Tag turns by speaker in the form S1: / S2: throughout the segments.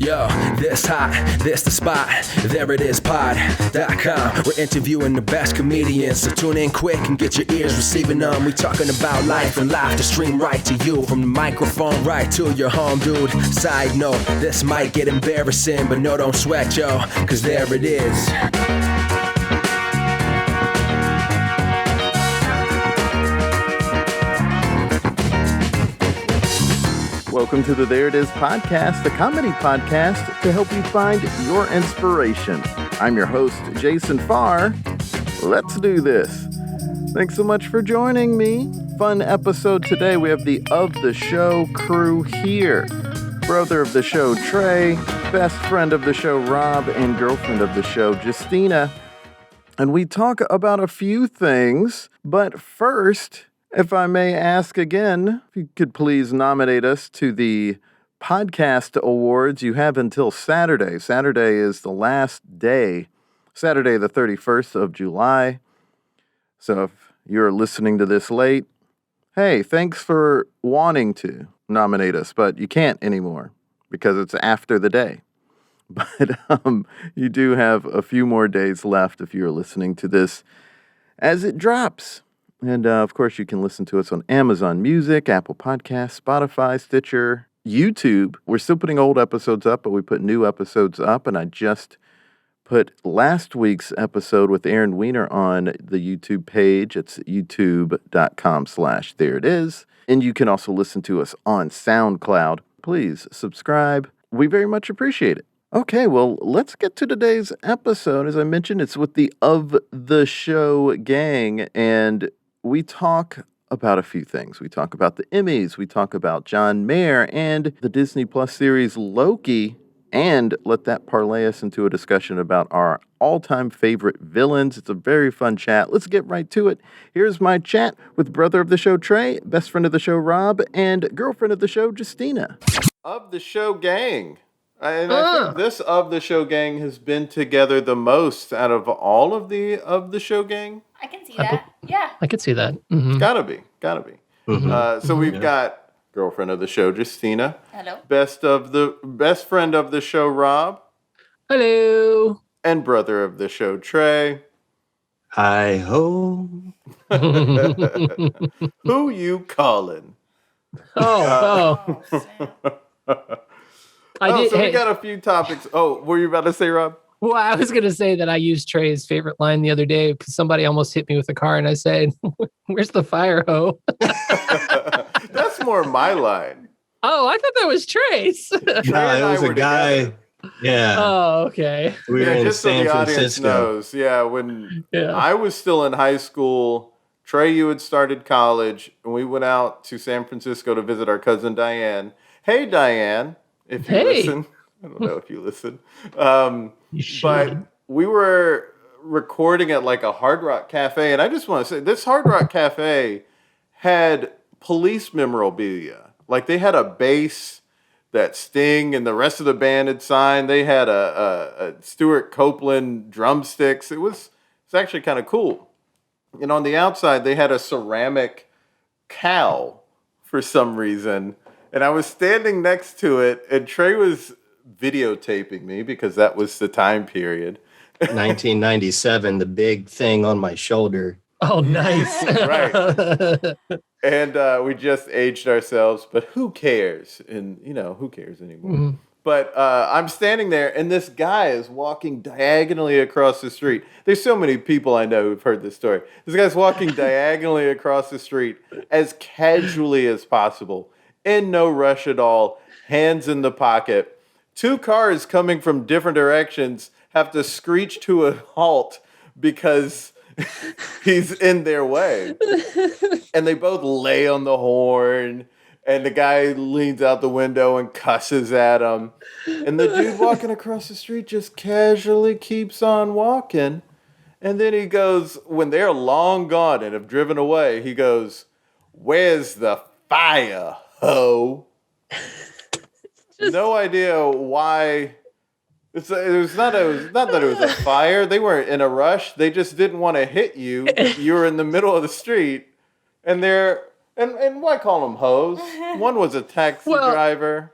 S1: Yo, this hot, this the spot, there it is, pod.com. We're interviewing the best comedians, so tune in quick and get your ears receiving them. We talking about life and life to stream right to you, from the microphone right to your home, dude. Side note, this might get embarrassing, but no, don't sweat, yo, cause there it is.
S2: Welcome to the There It Is podcast, the comedy podcast to help you find your inspiration. I'm your host, Jason Farr. Let's do this. Thanks so much for joining me. Fun episode today. We have the Of the Show crew here. Brother of the show, Trey. Best friend of the show, Rob. And girlfriend of the show, Justina. And we talk about a few things. But first, if I may ask again, if you could please nominate us to the podcast awards. You have until Saturday. Saturday is the last day. Saturday, the 31st of July. So if you're listening to this late, hey, thanks for wanting to nominate us, but you can't anymore because it's after the day. But you do have a few more days left if you're listening to this as it drops. And, of course, you can listen to us on Amazon Music, Apple Podcasts, Spotify, Stitcher, YouTube. We're still putting old episodes up, but we put new episodes up. And I just put last week's episode with Aaron Weiner on the YouTube page. It's youtube.com/thereitis. And you can also listen to us on SoundCloud. Please subscribe. We very much appreciate it. Okay, well, let's get to today's episode. As I mentioned, it's with the Of the Show gang, and we talk about a few things. We talk about the Emmys, we talk about John Mayer and the Disney Plus series Loki, and let that parlay us into a discussion about our all-time favorite villains. It's a very fun chat. Let's get right to it. Here's my chat with brother of the show, Trey, best friend of the show, Rob, and girlfriend of the show, Justina. Of the Show gang. And I think this Of the Show gang has been together the most out of all of the Show gang.
S3: I can see that. Yeah.
S4: I could see that. Mm-hmm.
S2: Gotta be. Mm-hmm. So we've got girlfriend of the show, Justina.
S3: Hello.
S2: Best friend of the show, Rob.
S4: Hello.
S2: And brother of the show, Trey.
S5: Hi ho.
S2: Who you calling?
S4: Oh.
S2: We got a few topics. Oh, were you about to say, Rob?
S4: Well, I was going to say that I used Trey's favorite line the other day because somebody almost hit me with a car and I said, "Where's the fire hoe?"
S2: That's more my line.
S4: Oh, I thought that was Trey's.
S5: No, it was a guy. Together. Yeah.
S4: Oh, okay.
S5: We were in
S2: just
S5: San
S2: so the audience
S5: Francisco.
S2: knows. Yeah, when I was still in high school, Trey, you had started college, and we went out to San Francisco to visit our cousin Diane. Hey, Diane, if you listen. I don't know if you listen. But we were recording at like a Hard Rock Cafe. And I just want to say, this Hard Rock Cafe had police memorabilia. Like they had a bass that Sting and the rest of the band had signed. They had a Stuart Copeland drumsticks. It's actually kind of cool. And on the outside, they had a ceramic cow for some reason. And I was standing next to it, and Trey was videotaping me because that was the time period.
S5: 1997, the big thing on my shoulder.
S4: Oh, nice.
S2: Right. And we just aged ourselves, but who cares? And, who cares anymore? Mm-hmm. But I'm standing there, and this guy is walking diagonally across the street. There's so many people I know who've heard this story. This guy's walking diagonally across the street as casually as possible, in no rush at all, hands in the pocket. Two cars coming from different directions have to screech to a halt because he's in their way. And they both lay on the horn, and the guy leans out the window and cusses at him. And the dude walking across the street just casually keeps on walking. And then he goes, when they're long gone and have driven away, he goes, "Where's the fire, ho?" No idea why. It was not that it was a fire. They weren't in a rush. They just didn't want to hit you. You were in the middle of the street, and why call them hoes? One was a taxi driver.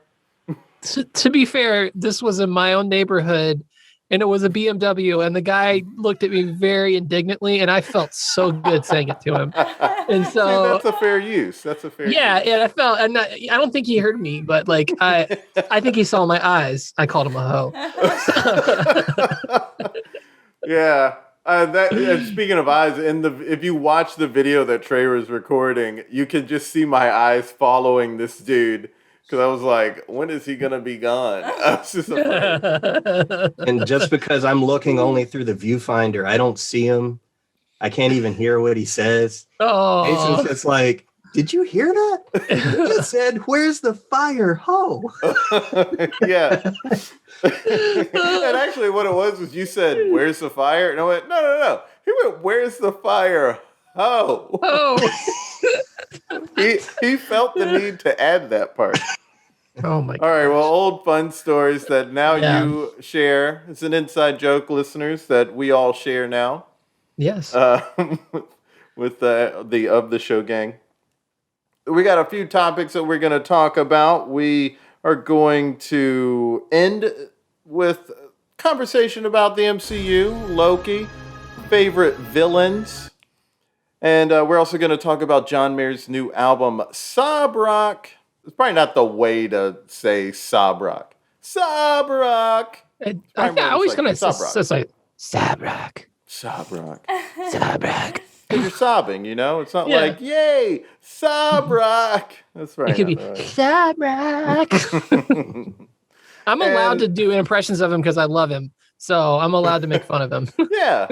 S4: To be fair, this was in my own neighborhood, and it was a BMW, and the guy looked at me very indignantly, and I felt so good saying it to him. And so
S2: See, that's a fair use.
S4: Yeah, and I felt, and I don't think he heard me, but like I think he saw my eyes. I called him a hoe.
S2: Yeah. And speaking of eyes, if you watch the video that Trey was recording, you can just see my eyes following this dude. Because I was like, when is he going to be gone? I was just afraid.
S5: And just because I'm looking only through the viewfinder, I don't see him. I can't even hear what he says.
S4: Oh,
S5: Jason's just like, did you hear that? He just said, where's the fire? Ho.
S2: Yeah. And actually what it was you said, where's the fire? And I went, no. He went, where's the fire? Ho.
S4: Oh.
S2: He felt the need to add that part.
S4: Oh my God.
S2: All right, well, old fun stories that now you share. It's an inside joke, listeners, that we all share now.
S4: Yes.
S2: With the Of the Show gang. We got a few topics that we're going to talk about. We are going to end with conversation about the MCU, Loki, favorite villains. And we're also going to talk about John Mayer's new album, Sob Rock. It's probably not the way to say Sob Rock. Sob Rock.
S4: I always kind of say
S2: Sob
S4: Rock.
S2: Sob Rock.
S4: Sob Rock.
S2: Because you're sobbing, you know? It's not like, yay, Sob Rock. That's right.
S4: It could be Sob Rock. I'm allowed to do impressions of him because I love him. So I'm allowed to make fun of him.
S2: Yeah.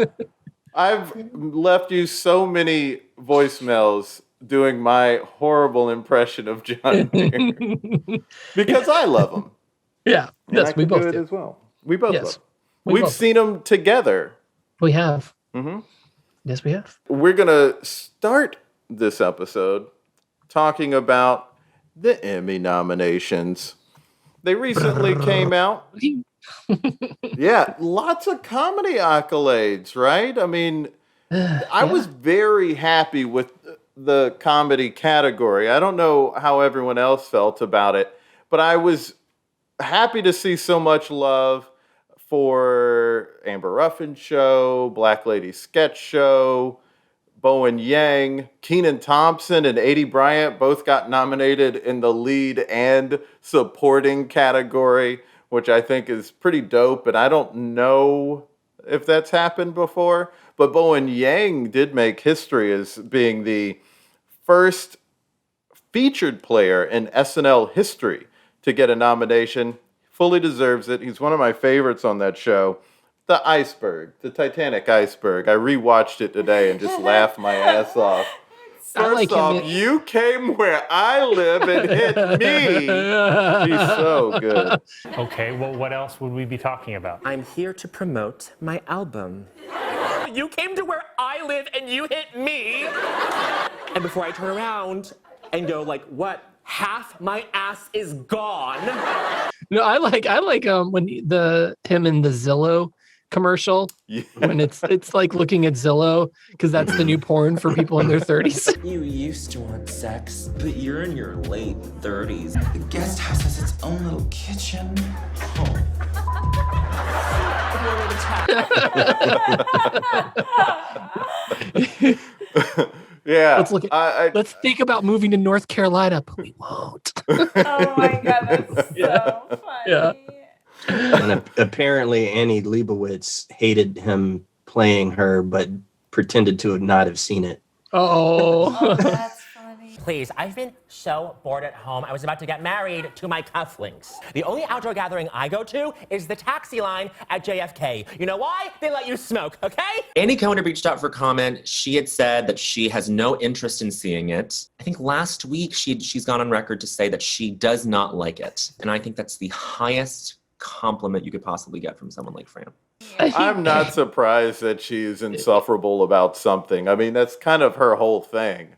S2: I've left you so many voicemails doing my horrible impression of John Mayer because I love him.
S4: Yeah,
S2: and
S4: yes,
S2: I
S4: we
S2: can
S4: both
S2: do it
S4: do.
S2: as well. We both love him. We've
S4: both.
S2: seen them together.
S4: We have.
S2: Mm-hmm.
S4: Yes, we have.
S2: We're gonna start this episode talking about the Emmy nominations. They recently came out. Yeah, lots of comedy accolades, right? I mean, I was very happy with the comedy category. I don't know how everyone else felt about it, but I was happy to see so much love for Amber Ruffin Show, Black Lady Sketch Show, Bowen Yang, Kenan Thompson, and Aidy Bryant both got nominated in the lead and supporting category, which I think is pretty dope. And I don't know if that's happened before, but Bowen Yang did make history as being the first featured player in SNL history to get a nomination. Fully deserves it. He's one of my favorites on that show. The iceberg, the Titanic iceberg. I rewatched it today and just laughed my ass off. First off, you came where I live and hit me. He's so good.
S3: Okay, well, what else would we be talking about?
S6: I'm here to promote my album.
S7: You came to where I live and you hit me.
S6: And before I turn around and go like, what? Half my ass is gone.
S4: No, I like when him in the Zillow commercial, when it's like looking at Zillow because that's the new porn for people in their 30s.
S8: You used to want sex, but you're in your late 30s. The guest house has its own little kitchen.
S2: Yeah.
S4: Let's look at, let's think about moving to North Carolina, but we won't.
S9: Oh my God, that's so funny.
S4: Yeah.
S5: And apparently Annie Leibovitz hated him playing her, but pretended to not have seen it.
S9: Oh, that's funny.
S7: Please, I've been so bored at home. I was about to get married to my cufflinks. The only outdoor gathering I go to is the taxi line at JFK. You know why? They let you smoke, okay?
S6: Andy Cohen had reached out for comment. She had said that she has no interest in seeing it. I think last week she's gone on record to say that she does not like it. And I think that's the highest compliment you could possibly get from someone like Fran.
S2: I'm not surprised that she's insufferable about something. I mean, that's kind of her whole thing.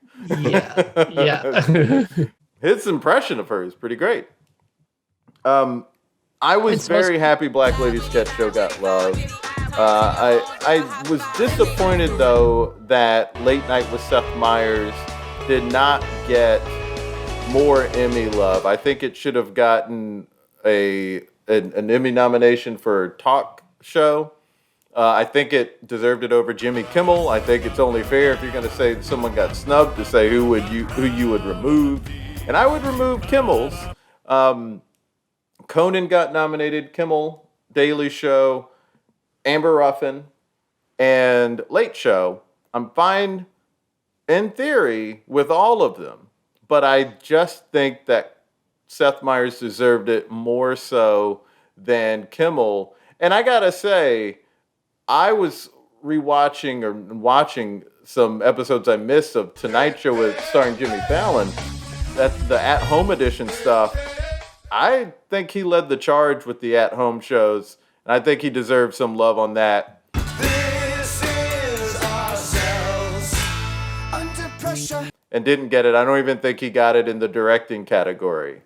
S4: Yeah.
S2: His impression of her is pretty great. I was very happy Black Lady Sketch Show got love. I was disappointed, though, that Late Night with Seth Meyers did not get more Emmy love. I think it should have gotten an Emmy nomination for talk show. I think it deserved it over Jimmy Kimmel. I think it's only fair if you're going to say someone got snubbed to say who you would remove, and I would remove Kimmel's. Conan got nominated, Kimmel, Daily Show, Amber Ruffin, and Late Show. I'm fine in theory with all of them, but I just think that Seth Meyers deserved it more so than Kimmel. And I gotta say, I was rewatching or watching some episodes I missed of Tonight Show with starring Jimmy Fallon. That's the at-home edition stuff. I think he led the charge with the at-home shows, and I think he deserves some love on that. This is ourselves under pressure. And didn't get it. I don't even think he got it in the directing category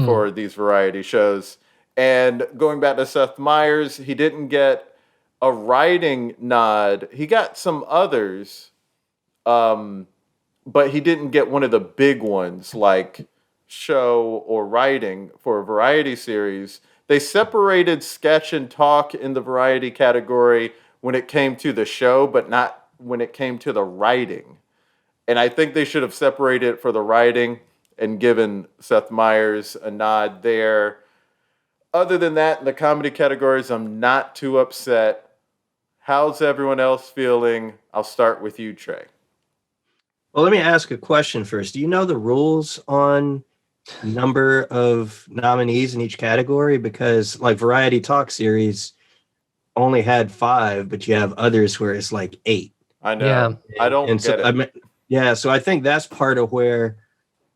S2: for these variety shows. And going back to Seth Meyers, he didn't get a writing nod. He got some others, but he didn't get one of the big ones like show or writing for a variety series. They separated sketch and talk in the variety category when it came to the show, but not when it came to the writing. And I think they should have separated it for the writing and given Seth Meyers a nod there. Other than that, in the comedy categories, I'm not too upset. How's everyone else feeling? I'll start with you, Trey.
S5: Well, let me ask a question first. Do you know the rules on number of nominees in each category? Because like Variety Talk Series only had 5, but you have others where it's like 8.
S2: I know. Yeah. I don't get it.
S5: So I think that's part of where,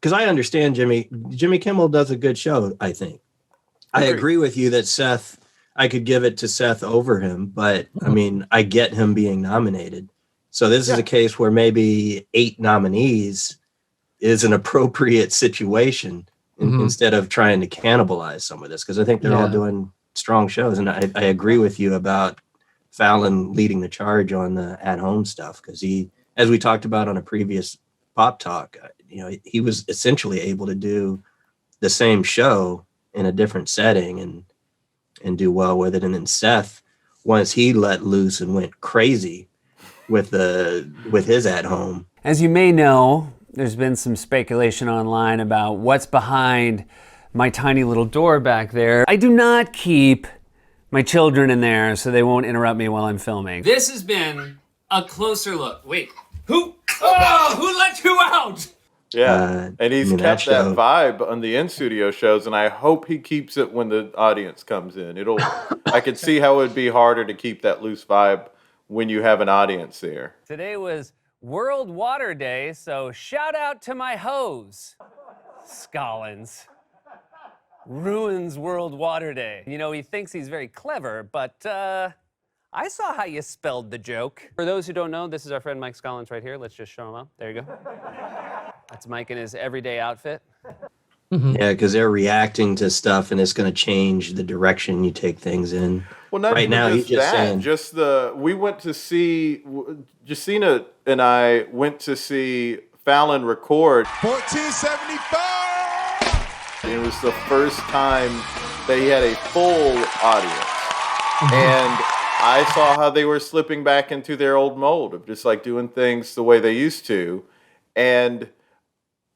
S5: because I understand Jimmy Kimmel does a good show, I think. I agree with you that I could give it to Seth over him, but I mean, I get him being nominated. So this is a case where maybe 8 nominees is an appropriate situation instead of trying to cannibalize some of this, because I think they're all doing strong shows. And I agree with you about Fallon leading the charge on the at-home stuff, because he, as we talked about on a previous Pop Talk, he was essentially able to do the same show in a different setting and do well with it. And then Seth, once he let loose and went crazy with his at-home.
S10: As you may know, there's been some speculation online about what's behind my tiny little door back there. I do not keep my children in there so they won't interrupt me while I'm filming. This has been a closer look. Wait, who let who out?
S2: Yeah, and he's kept that vibe on the in-studio shows, and I hope he keeps it when the audience comes in. I could see how it would be harder to keep that loose vibe when you have an audience there.
S10: Today was World Water Day, so shout out to my hose. Scollins. Ruins World Water Day. He thinks he's very clever, but I saw how you spelled the joke. For those who don't know, this is our friend Mike Scollins right here. Let's just show him up. There you go. That's Mike in his everyday outfit.
S5: Yeah, because they're reacting to stuff, and it's going to change the direction you take things in.
S2: Well, not
S5: right now,
S2: he's just saying. We went to see, Justina and I went to see Fallon record. 1475! It was the first time they had a full audience. And I saw how they were slipping back into their old mold of just like doing things the way they used to. And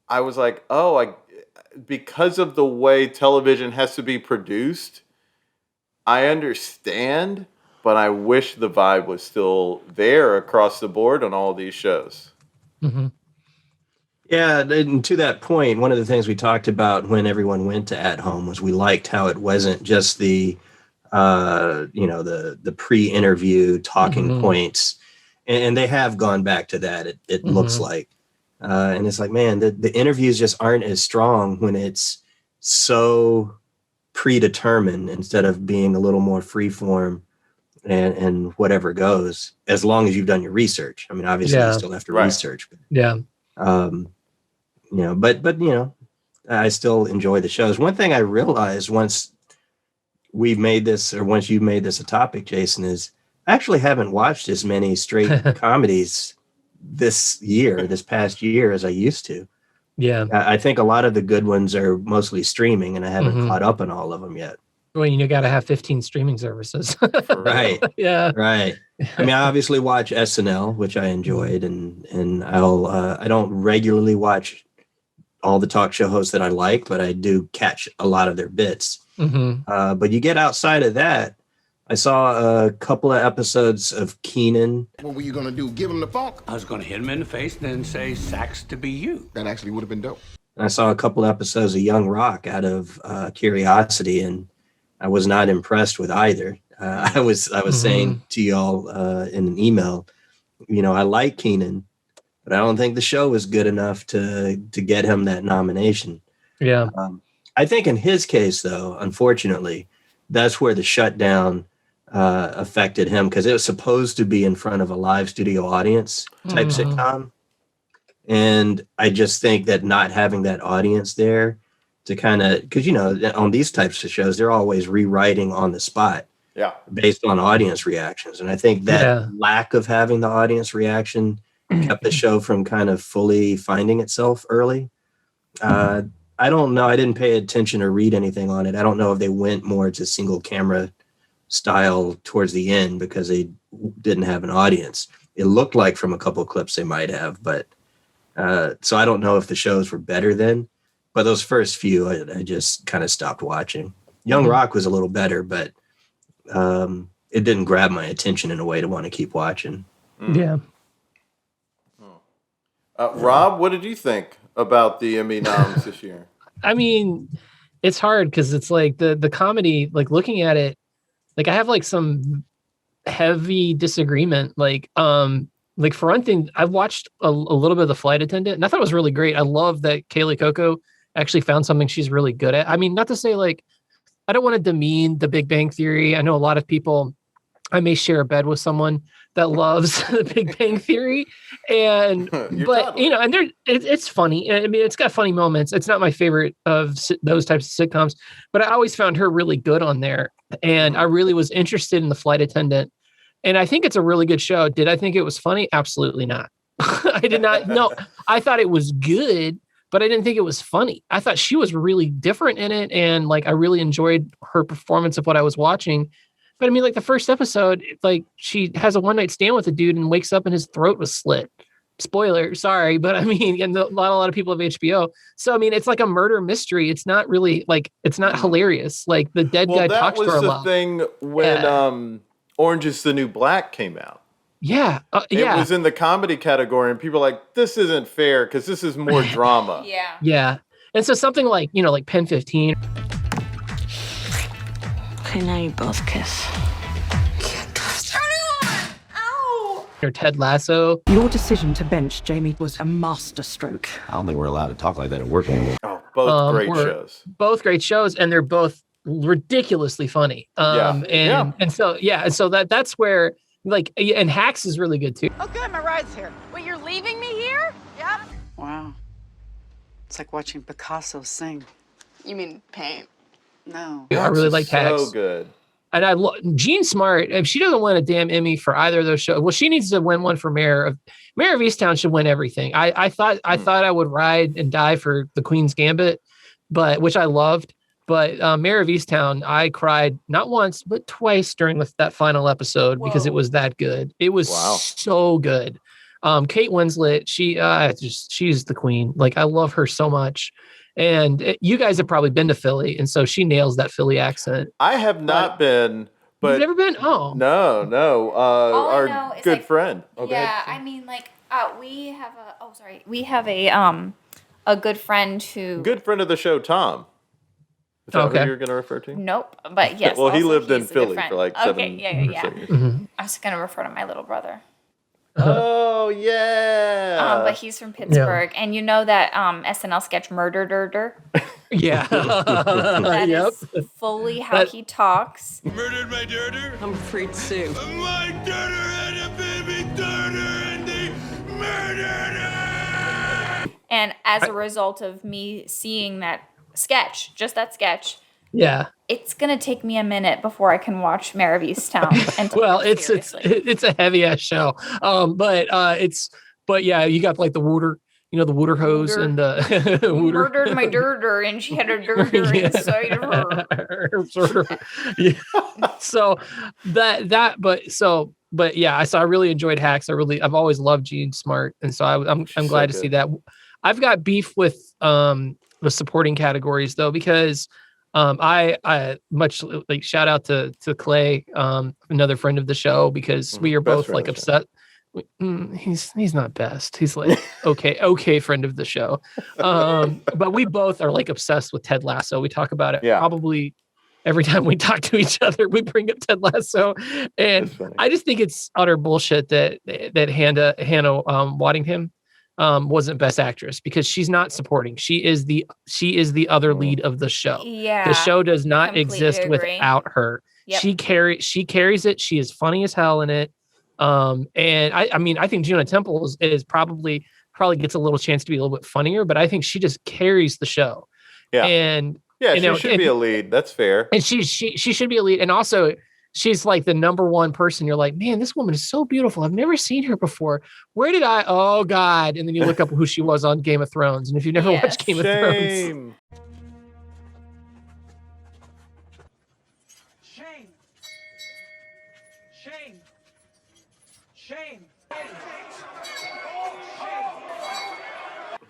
S2: I was like, because of the way television has to be produced, I understand, but I wish the vibe was still there across the board on all these shows.
S5: Yeah, and to that point, one of the things we talked about when everyone went to At Home was we liked how it wasn't just the pre-interview talking points, and they have gone back to that. It looks like. And it's like, man, the interviews just aren't as strong when it's so predetermined instead of being a little more freeform and whatever goes, as long as you've done your research. I mean, obviously you still have to research. But, I still enjoy the shows. One thing I realized once you've made this a topic, Jason, is I actually haven't watched as many straight comedies this past year as I used to.
S4: Yeah.
S5: I think a lot of the good ones are mostly streaming, and I haven't
S4: Mhm.
S5: caught up on all of them yet.
S4: Well, you got to have 15 streaming services.
S5: Right.
S4: Yeah.
S5: Right. I mean, I obviously watch SNL, which I enjoyed, and I don't regularly watch all the talk show hosts that I like, but I do catch a lot of their bits. But you get outside of that, I saw a couple of episodes of Keenan.
S11: What were you going to do? Give him the funk?
S12: I was going to hit him in the face and then say, "Sax to be you."
S11: That actually would have been dope.
S5: And I saw a couple episodes of Young Rock out of curiosity, and I was not impressed with either. I was saying to y'all in an email, I like Keenan, but I don't think the show was good enough to get him that nomination.
S4: Yeah.
S5: I think in his case, though, unfortunately, that's where the shutdown affected him, because it was supposed to be in front of a live studio audience type sitcom. And I just think that not having that audience there to kind of, because, on these types of shows, they're always rewriting on the spot based on audience reactions. And I think that lack of having the audience reaction kept the show from kind of fully finding itself early. I don't know. I didn't pay attention or read anything on it. I don't know if they went more to single camera style towards the end because they didn't have an audience. It looked like from a couple of clips they might have, but so I don't know if the shows were better then. But those first few, I just kind of stopped watching. Young Rock was a little better, but it didn't grab my attention in a way to want to keep watching.
S4: Yeah.
S2: Rob, what did you think about the Emmy noms this year?
S4: I mean, it's hard because it's like the comedy, like looking at it, like I have like some heavy disagreement. Like for one thing, I've watched a little bit of The Flight Attendant, and I thought it was really great. I love that Kaylee Coco actually found something she's really good at. I mean, not to say like, I don't want to demean The Big Bang Theory. I know a lot of people, I may share a bed with someone that loves The Big Bang Theory, and but and it's funny. I mean, it's got funny moments. It's not my favorite of those types of sitcoms, but I always found her really good on there, and I really was interested in The Flight Attendant, and I think it's a really good show. Did I think it was funny? Absolutely not. I did not. No, I thought it was good, but I didn't think it was funny. I thought she was really different in it, and like I really enjoyed her performance of what I was watching. But I mean, like the first episode, like she has a one-night stand with a dude and wakes up and his throat was slit. Spoiler, sorry, but I mean, and a lot of people have HBO. So I mean, it's like a murder mystery. It's not really like it's not hilarious. Like the dead guy talks to her a lot.
S2: That was the thing when Orange Is the New Black came out.
S4: Yeah,
S2: it was in the comedy category, and people were like, this isn't fair because this is more drama.
S4: Yeah, and so something like like Pen 15.
S13: Okay, now you both kiss.
S4: Or Ted Lasso.
S14: Your decision to bench Jamie was a masterstroke.
S15: I don't think we're allowed to talk like that at work anymore.
S2: Oh, both great shows.
S4: Both great shows, and they're both ridiculously funny. And so that's where like, and Hacks is really good too.
S16: Oh, good, my ride's here. Wait, you're leaving me here? Yep.
S17: Wow. It's like watching Picasso sing.
S16: You mean paint?
S17: No.
S4: I really like Hacks.
S2: So good.
S4: And I love Jean Smart. If she doesn't win a damn Emmy for either of those shows, well, she needs to win one for Mayor of Easttown. Should win everything. I thought I would ride and die for the Queen's Gambit, which I loved. But Mayor of Easttown, I cried not once but twice during that final episode because it was that good. It was so good. Kate Winslet, she's the queen. Like I love her so much. And you guys have probably been to Philly, and so she nails that Philly accent.
S2: I have not been, but
S4: you've never been? Oh,
S2: no. Our good friend.
S9: I mean, like we have a good friend who
S2: good friend of the show, Tom. Is that who you're going to refer to?
S9: Nope, but yes.
S2: Well, he lived in
S9: a good
S2: Philly
S9: friend.
S2: for like 7 years.
S9: I was going to refer to my little brother.
S2: Oh yeah.
S9: But he's from Pittsburgh, and you know that SNL sketch "Murder."
S4: Yeah,
S9: that is fully how he talks.
S17: Murdered my daughter. I'm afraid to sue.
S11: My daughter had a baby daughter, and they murdered her.
S9: And as a result of me seeing that sketch, just that sketch.
S4: Yeah.
S9: It's gonna take me a minute before I can watch Mayor of Easttown. And
S4: well, it's a heavy ass show. But you got like the water you know, the water hose and the
S9: Murdered my dirter, and she had a dirter inside of her.
S4: sort of, yeah. So but yeah, I really enjoyed Hacks. I've always loved Jean Smart, and so I'm glad to see that. I've got beef with the supporting categories though, because I much like shout out to Clay, another friend of the show, because we are both like upset. He's not best. He's like okay friend of the show. But we both are like obsessed with Ted Lasso. We talk about it probably every time we talk to each other. We bring up Ted Lasso, and I just think it's utter bullshit that Hannah Waddingham wasn't Best Actress, because she's not supporting. She is the other lead of the show.
S9: Yeah,
S4: the show does not
S9: completely
S4: exist
S9: agree.
S4: without her.
S9: Yep.
S4: She carries it. She is funny as hell in it. And I mean, I think Juno Temple is probably gets a little chance to be a little bit funnier, but I think she just carries the show.
S2: Yeah.
S4: And
S2: she should be a lead. That's fair.
S4: And she should be a lead. And also she's like the number one person. You're like, man, this woman is so beautiful. I've never seen her before. Oh God. And then you look up who she was on Game of Thrones. And if you've never watched Game of Thrones.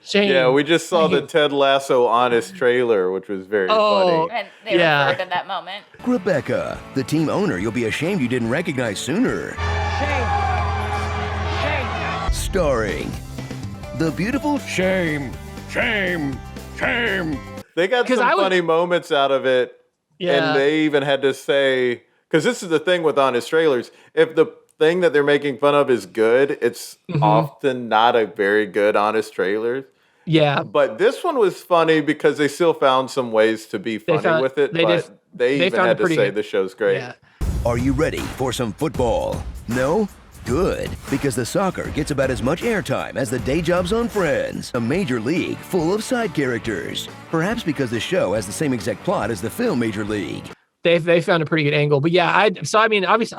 S4: Shame.
S2: Yeah, we just saw the Ted Lasso Honest trailer, which was very funny.
S9: And they referred to that moment.
S1: Rebecca, the team owner you'll be ashamed you didn't recognize sooner.
S11: Shame.
S1: Starring the beautiful Shame.
S2: They got some funny moments out of it.
S4: Yeah.
S2: And they even had to say, because this is the thing with Honest trailers, if the thing that they're making fun of is good, it's often not a very good Honest trailer.
S4: Yeah.
S2: But this one was funny because they still found some ways to be funny with it. They even had to say the show's great.
S4: Yeah.
S1: Are you ready for some football? No? Good, because the soccer gets about as much airtime as the day jobs on Friends, a major league full of side characters. Perhaps because the show has the same exact plot as the film Major League.
S4: They found a pretty good angle, but yeah, obviously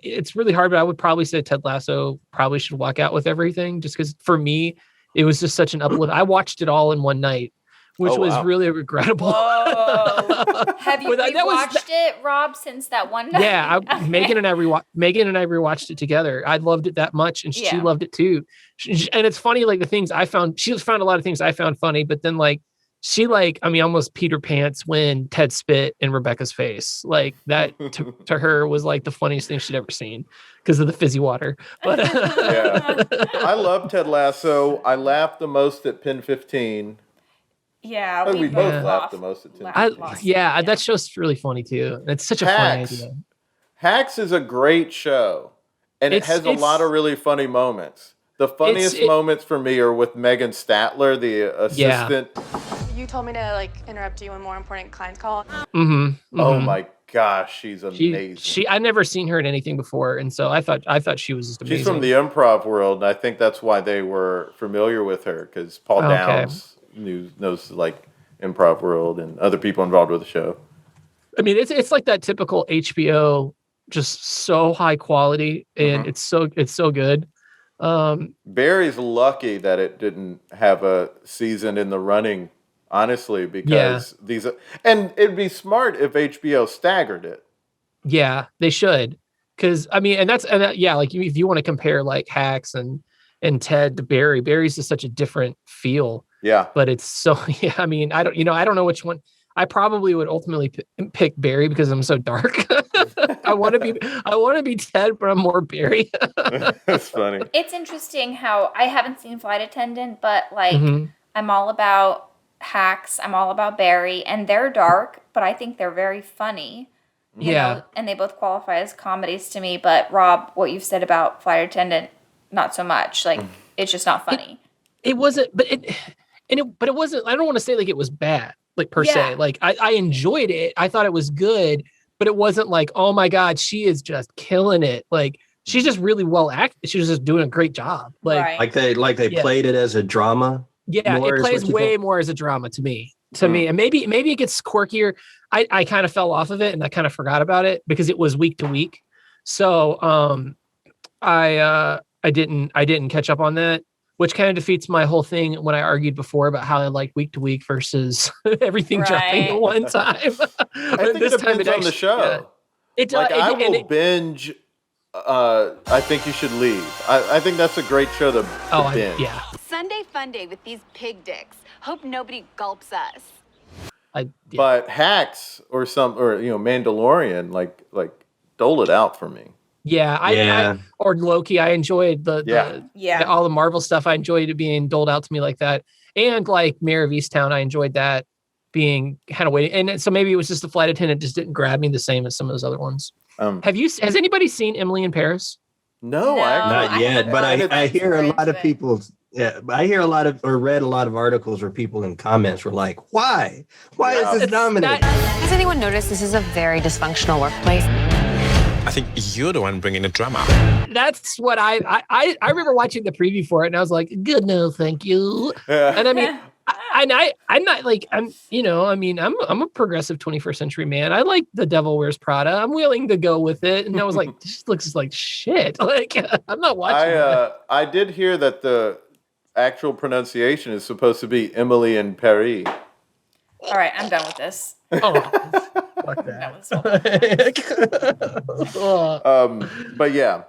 S4: it's really hard, but I would probably say Ted Lasso probably should walk out with everything, just because for me, it was just such an uplift. I watched it all in one night, which was really regrettable.
S9: Whoa. Have you watched it, Rob, since that one night?
S4: Yeah, Megan and I rewatched it together. I loved it that much, and she loved it too. And it's funny, like the things I found, she found a lot of things I found funny, but then she almost Peter Pants when Ted spit in Rebecca's face. Like that to her was like the funniest thing she'd ever seen because of the fizzy water. But
S2: I love Ted Lasso. I laughed the most at Pin 15.
S9: Yeah,
S2: we both laughed the most at Pin 15.
S4: That show's really funny too. It's such a funny idea.
S2: Hacks is a great show, and it has a lot of really funny moments. The funniest moments for me are with Megan Statler, the assistant.
S16: You told me to interrupt you when more important clients call.
S2: Oh my gosh, she's amazing.
S4: I've never seen her in anything before, and so I thought she was just amazing.
S2: She's from the improv world, and I think that's why they were familiar with her, because Paul Downs knows improv world and other people involved with the show.
S4: I mean, it's like that typical HBO, just so high quality, and it's so good.
S2: Barry's lucky that it didn't have a season in the running, honestly, because and it'd be smart if HBO staggered it.
S4: Yeah, they should. Because if you want to compare like Hacks and Ted to Barry's just such a different feel.
S2: Yeah.
S4: But it's so, I mean, I don't know which one. I probably would ultimately pick Barry because I'm so dark. I want to be Ted, but I'm more Barry.
S2: That's funny.
S9: It's interesting how I haven't seen Flight Attendant, but I'm all about Hacks. I'm all about Barry, and they're dark, but I think they're very funny. You know, and they both qualify as comedies to me. But Rob, what you've said about Flight Attendant, not so much. It's just not funny. It wasn't, but it wasn't. I don't want to say it was bad. Per se, I enjoyed it. I thought it was good, but it wasn't oh my God, she is just killing it. She's just really well acted. She was just doing a great job.
S5: They played it as a drama.
S4: Yeah, it plays way more as a drama to me. And maybe it gets quirkier. I kind of fell off of it and I kind of forgot about it because it was week to week. So I didn't catch up on that. which kind of defeats my whole thing when I argued before about how I like week to week versus everything dropping at one time.
S2: I think it depends on the show.
S4: Yeah. It
S2: Like,
S4: does.
S2: I will binge. I think you should leave. I think that's a great show to binge.
S4: Yeah.
S18: Sunday fun day with these pig dicks. Hope nobody gulps us.
S2: But Hacks or Mandalorian, like dole it out for me.
S4: Yeah, I or Loki. I enjoyed the all the Marvel stuff. I enjoyed it being doled out to me like that, and like Mayor of Easttown. I enjoyed that being kind of waiting. And so maybe it was just the flight attendant just didn't grab me the same as some of those other ones. Has anybody seen Emily in Paris?
S2: No,
S5: not yet. But I hear a lot of people. Yeah, I hear or read a lot of articles where people in comments were like, "Why? Why is this nominated?"
S19: Has anyone noticed this is a very dysfunctional workplace?
S20: I think you're the one bringing the drama.
S4: That's what I remember watching the preview for it, and I was like, "Good, no, thank you." And I mean, I'm not like I'm a progressive 21st century man. I like The Devil Wears Prada. I'm willing to go with it, and I was like, "This looks like shit." Like I'm not watching.
S2: I did hear that the actual pronunciation is supposed to be Emily in Paris.
S9: All right, I'm done with this.
S4: Oh, fuck that.
S2: But yeah.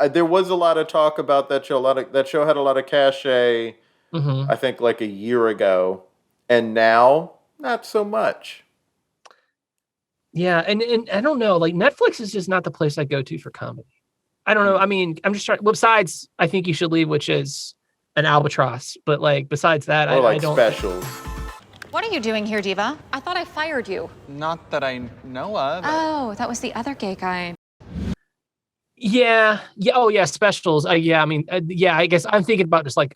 S2: There was a lot of talk about that show. That show had a lot of cachet. I think like a year ago, and now not so much.
S4: Yeah, and I don't know. Like Netflix is just not the place I go to for comedy. I don't know. I mean, I'm just trying. Well, besides, I think you should leave, which is an albatross. But like, besides that, I don't.
S2: Specials.
S19: What are you doing here, Diva? I thought I fired you.
S21: Not that I know of.
S19: Oh, that was the other gay guy.
S4: Yeah. Oh, yeah. Specials. I guess I'm thinking about just like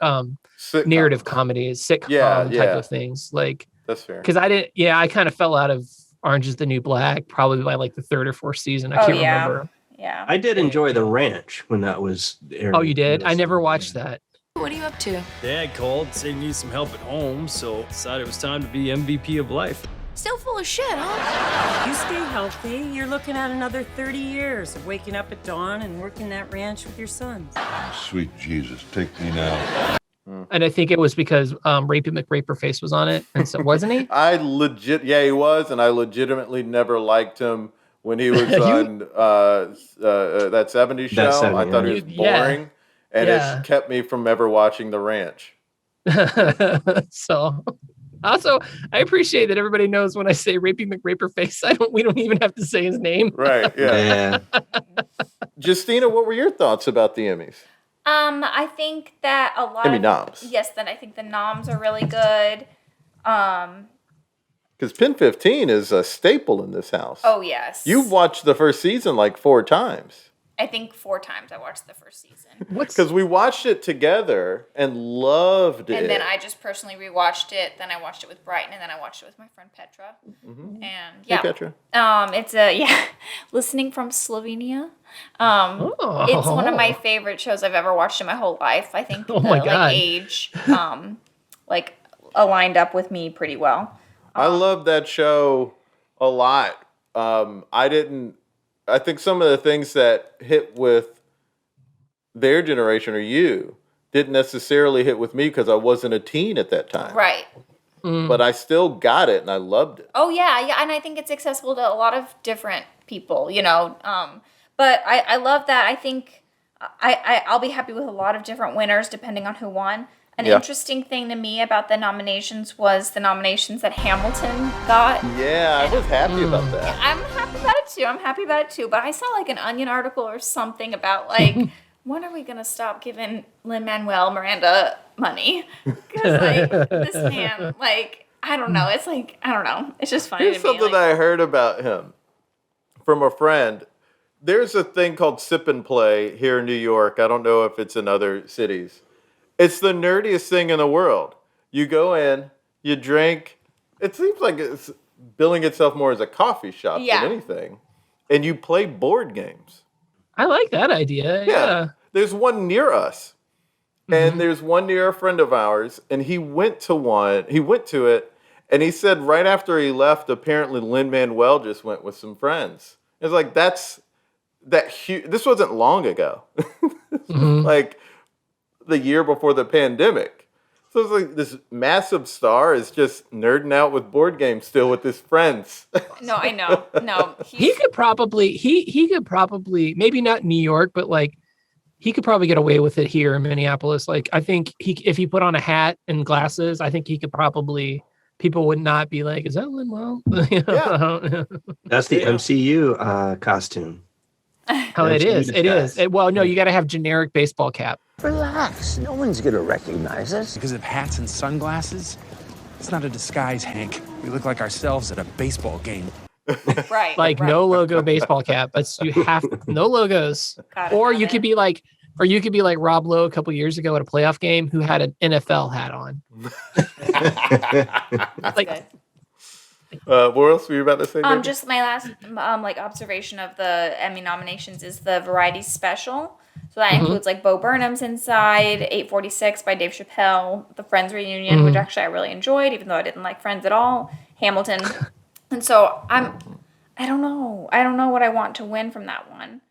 S4: narrative comedies, sitcom type of things. Like
S2: that's fair.
S4: Because I kind of fell out of Orange is the New Black probably by like the third or fourth season. I can't remember.
S9: Yeah.
S5: I did enjoy The Ranch when that was airing.
S4: Oh, you did? I never watched that.
S19: What are you up to?
S22: Dad called, said he needs some help at home, so decided it was time to be MVP of life.
S19: Still full of shit, huh?
S23: You stay healthy, you're looking at another 30 years of waking up at dawn and working that ranch with your son.
S11: Sweet Jesus, take me now.
S4: And I think it was because Rapey McRaperface was on it, and so wasn't he?
S2: He was, and I legitimately never liked him when he was on that 70s show. I thought he was boring, and it kept me from ever watching The Ranch.
S4: So, also, I appreciate that everybody knows when I say Rapey McRaperface, we don't even have to say his name.
S2: Right? Yeah. Justina, what were your thoughts about the Emmys?
S9: I think that a lot
S2: Emmy noms.
S9: Yes, then I think the noms are really good.
S2: Because Pin 15 is a staple in this house.
S9: Oh, yes.
S2: You've watched the first season like 4 times.
S9: I think 4 times I watched the first season.
S2: Because we watched it together and loved it.
S9: And then I just personally rewatched it. Then I watched it with Brighton, and then I watched it with my friend Petra.
S2: Mm-hmm.
S9: And
S2: Hey, Petra.
S9: It's listening from Slovenia. It's one of my favorite shows I've ever watched in my whole life. I think
S4: God.
S9: Age aligned up with me pretty well.
S2: I love that show a lot. I think some of the things that hit with their generation or you didn't necessarily hit with me because I wasn't a teen at that time.
S9: Right.
S2: But I still got it and I loved it.
S9: Oh, yeah. And I think it's accessible to a lot of different people, But I love that. I think I'll be happy with a lot of different winners depending on who won. An interesting thing to me about the nominations was the nominations that Hamilton got.
S2: Yeah, I was happy about that.
S9: I'm happy about it too. But I saw like an Onion article or something about like, when are we going to stop giving Lin-Manuel Miranda money? Because like this man, like, I don't know. It's like, I don't know. It's just funny
S2: Here's
S9: to me.
S2: something that I heard about him from a friend. There's a thing called Sip and Play here in New York. I don't know if it's in other cities. It's the nerdiest thing in the world. You go in, you drink. It seems like it's billing itself more as a coffee shop than anything. And you play board games.
S4: I like that idea. Yeah.
S2: There's one near us. And there's one near a friend of ours. And he went to it. And he said right after he left, apparently Lin-Manuel just went with some friends. It's like, this wasn't long ago. Like, the year before the pandemic. So it's like this massive star is just nerding out with board games still with his friends.
S9: No, I know. No,
S4: he could probably maybe not New York, but like he could probably get away with it here in Minneapolis. Like I think if he put on a hat and glasses, I think he could probably. People would not be like, "Is that Lin-Manuel?"
S2: Yeah.
S5: That's the MCU costume.
S4: Oh, it is. It is. Well, no, you got to have generic baseball cap.
S3: Relax. No one's going to recognize us. Because of hats and sunglasses? It's not a disguise, Hank. We look like ourselves at a baseball game.
S9: Right.
S4: Like no logo baseball cap. But you have no logos. Or you could be like Rob Lowe a couple years ago at a playoff game who had an NFL hat on.
S9: That's
S4: like,
S9: good.
S2: What else were you about to say? Baby?
S9: Just my last observation of the Emmy nominations is the variety special. So that includes like Bo Burnham's Inside, 846 by Dave Chappelle, the Friends reunion, which actually I really enjoyed, even though I didn't like Friends at all, Hamilton. And so I don't know what I want to win from that one.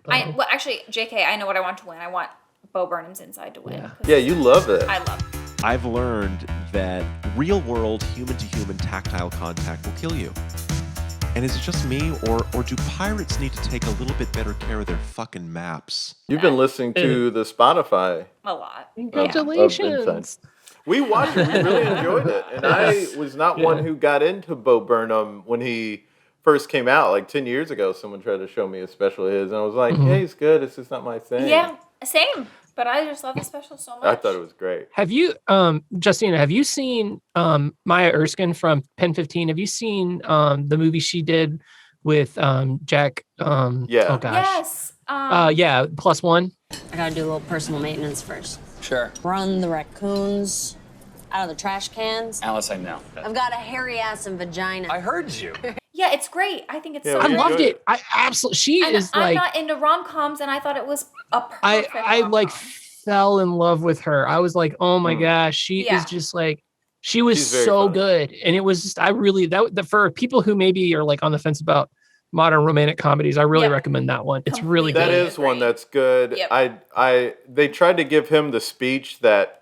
S9: Actually, JK, I know what I want to win. I want Bo Burnham's Inside to win.
S2: Yeah, you love it.
S9: I love it.
S7: I've learned that real-world human-to-human tactile contact will kill you. And is it just me, or do pirates need to take a little bit better care of their fucking maps?
S2: You've been listening to the Spotify.
S9: A lot.
S4: Congratulations.
S2: We watched it. We really enjoyed it. And I was not one who got into Bo Burnham when he first came out. Like 10 years ago, someone tried to show me a special of his. And I was like, yeah, he's good. It's just not my thing.
S9: Yeah, same. But I just love the special so much.
S2: I thought it was great.
S4: Have you, Justina, have you seen Maya Erskine from Pen 15? Have you seen the movie she did with Jack?
S2: Yeah.
S4: Oh, gosh.
S9: Yes.
S4: Yeah, +1.
S8: I gotta do a little personal maintenance first.
S3: Sure.
S8: Run the raccoons out of the trash cans.
S3: Alice, I know.
S8: I've got a hairy ass and vagina.
S3: I heard you.
S9: Yeah, it's great. I think it's so
S4: I
S9: good.
S4: loved it. I absolutely.
S9: I'm not into rom-coms, and I thought it was a perfect
S4: I like fell in love with her. I was like, oh my gosh, she is just like, she was so good. And it was just, for people who maybe are like on the fence about modern romantic comedies, I really recommend that one. It's really good.
S2: That is one that's good.
S9: Yep.
S2: They tried to give him the speech that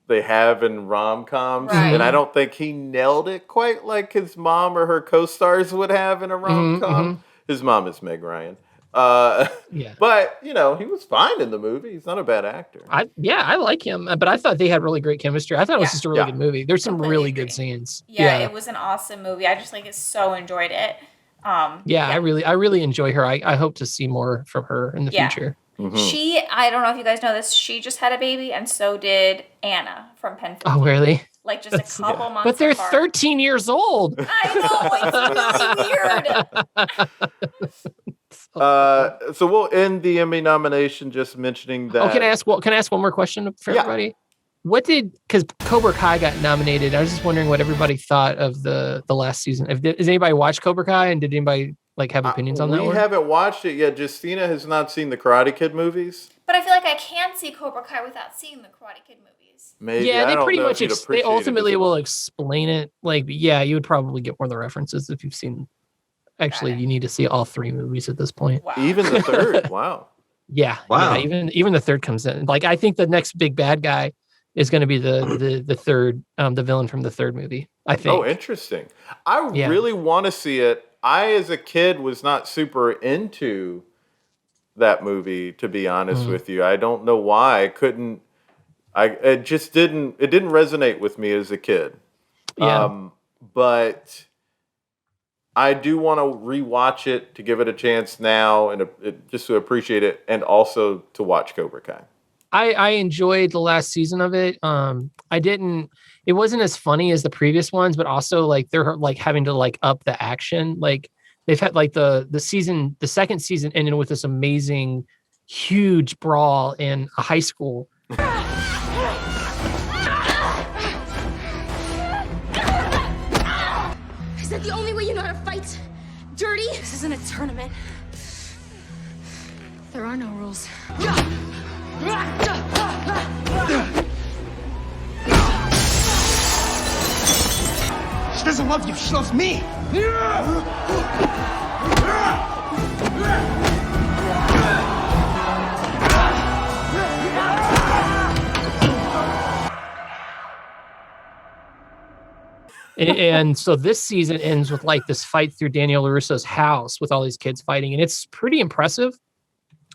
S2: they have in rom-coms, and I don't think he nailed it quite like his mom or her co-stars would have in a rom-com. His mom is Meg Ryan. But he was fine in the movie. He's not a bad actor.
S4: I like him, but I thought they had really great chemistry. I thought it was just a really good movie. There's some really good scenes.
S9: Yeah, it was an awesome movie. I just so enjoyed it.
S4: I really enjoy her. I hope to see more from her in the future.
S9: I don't know if you guys know this, she just had a baby, and so did Anna from Pen 15.
S4: Oh, really?
S9: Like just a couple months
S4: But they're
S9: apart.
S4: 13 years old.
S9: I know, it's really weird.
S2: So we'll end the Emmy nomination just mentioning that.
S4: Oh, can I ask one more question for everybody? Because Cobra Kai got nominated. I was just wondering what everybody thought of the last season. Has anybody watched Cobra Kai, and did anybody have opinions on that one?
S2: We haven't watched it yet. Justina has not seen the Karate Kid movies.
S9: But I feel like I can't see Cobra Kai without seeing the Karate Kid movies.
S2: Maybe.
S4: Yeah, they pretty much they ultimately will explain it. You would probably get more of the references if you've seen. Actually, you need to see all 3 movies at this point.
S9: Wow.
S2: Even the third. Wow.
S4: Yeah.
S5: Wow.
S4: Yeah, even the third comes in. I think the next big bad guy is going to be the third, the villain from the third movie. I think.
S2: Oh, interesting. I really want to see it. I, as a kid, was not super into that movie, to be honest with you. I don't know why. It didn't resonate with me as a kid.
S4: Yeah.
S2: But I do want to rewatch it to give it a chance now and just to appreciate it, and also to watch Cobra Kai.
S4: I enjoyed the last season of it. It wasn't as funny as the previous ones, but also they're having to up the action. They've had the second season ended with this amazing, huge brawl in a high school.
S24: Is that the only way you know how to fight? Dirty? This isn't a tournament. There are no rules.
S11: She doesn't love you, she loves me!
S4: And so this season ends with like this fight through Daniel LaRusso's house with all these kids fighting, and it's pretty impressive,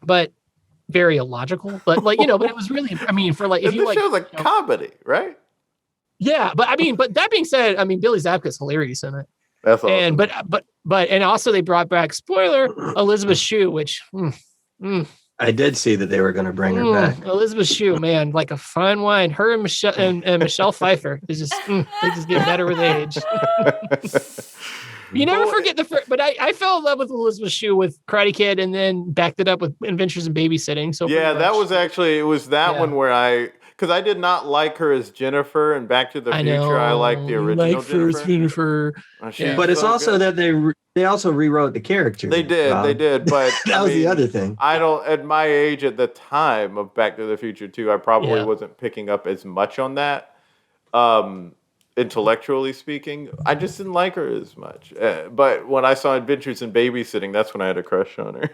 S4: but very illogical. But like, you know, but it was really, I mean, for like, if
S2: And
S4: you
S2: this
S4: like,
S2: show's a comedy, right?
S4: yeah, but I mean, but that being said, I mean, Billy Zabka's hilarious in it.
S2: That's awesome.
S4: And but and also they brought back, spoiler, Elizabeth Shue, which
S5: I did see that they were going to bring her back.
S4: Elizabeth Shue, man, like a fine wine. Her and Michelle Pfeiffer is just they just get better with age. You never forget the first, but I fell in love with Elizabeth Shue with Karate Kid, and then backed it up with Adventures in Babysitting. So
S2: yeah, that was actually one where because I did not like her as Jennifer in Back to the Future. I like the original
S4: Jennifer.
S5: But it's also that they also rewrote the character.
S2: They did, but
S5: that was the other thing.
S2: I don't, at my age at the time of Back to the Future 2, I probably wasn't picking up as much on that. Intellectually speaking, I just didn't like her as much. But when I saw Adventures in Babysitting, that's when I had a crush on her.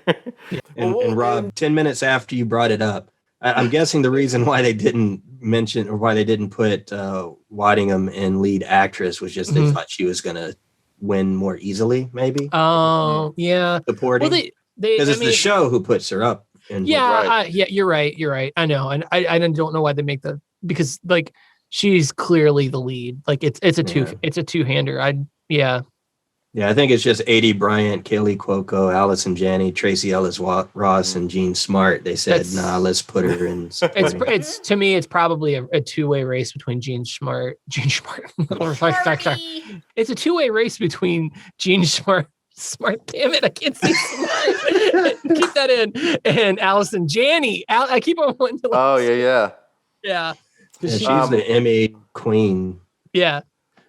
S5: And Rob, 10 minutes after you brought it up, I'm guessing the reason why they didn't mention or why they didn't put Waddingham in lead actress was just they thought she was going to win more easily, maybe.
S4: Oh, yeah.
S5: Supporting. Well, because it's the show who puts her up.
S4: Yeah, you're right. I know. And I don't know why they make because like she's clearly the lead. Like it's a two-hander.
S5: Yeah, I think it's just A.D. Bryant, Kaylee Cuoco, Allison Janney, Tracy Ellis Ross, and Jean Smart. They said, let's put her in.
S4: It's to me, it's probably a two-way race between Jean Smart. It's a two-way race between Jean Smart. Damn it, I can't say Smart. Keep that in. And Allison Janney. I keep on wanting to.
S2: Oh yeah.
S4: Yeah.
S5: She's the Emmy queen.
S4: Yeah.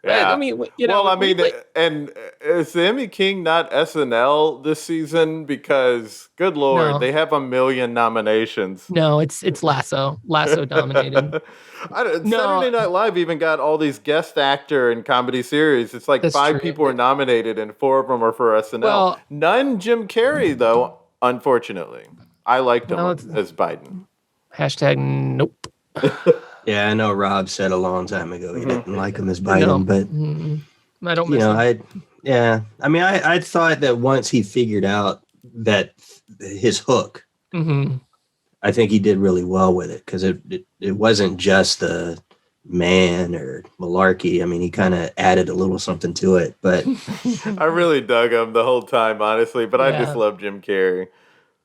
S2: Yeah.
S4: I mean, you know.
S2: Well, I mean, and is the Emmy King not SNL this season? Because, good Lord, they have 1 million nominations.
S4: No, it's Lasso. Lasso dominated.
S2: Saturday Night Live even got all these guest actor and comedy series. It's like
S4: That's
S2: 5
S4: true.
S2: people are nominated, and 4 of them are for SNL.
S4: Well,
S2: none Jim Carrey, though, unfortunately. I liked him as Biden.
S4: # nope.
S5: Yeah, I know Rob said a long time ago he didn't like him as Biden, but
S4: I don't miss him.
S5: I mean, I thought that once he figured out that his hook, I think he did really well with it because it wasn't just the man or malarkey. I mean, he kind of added a little something to it, but
S2: I really dug him the whole time, honestly, but I just love Jim Carrey.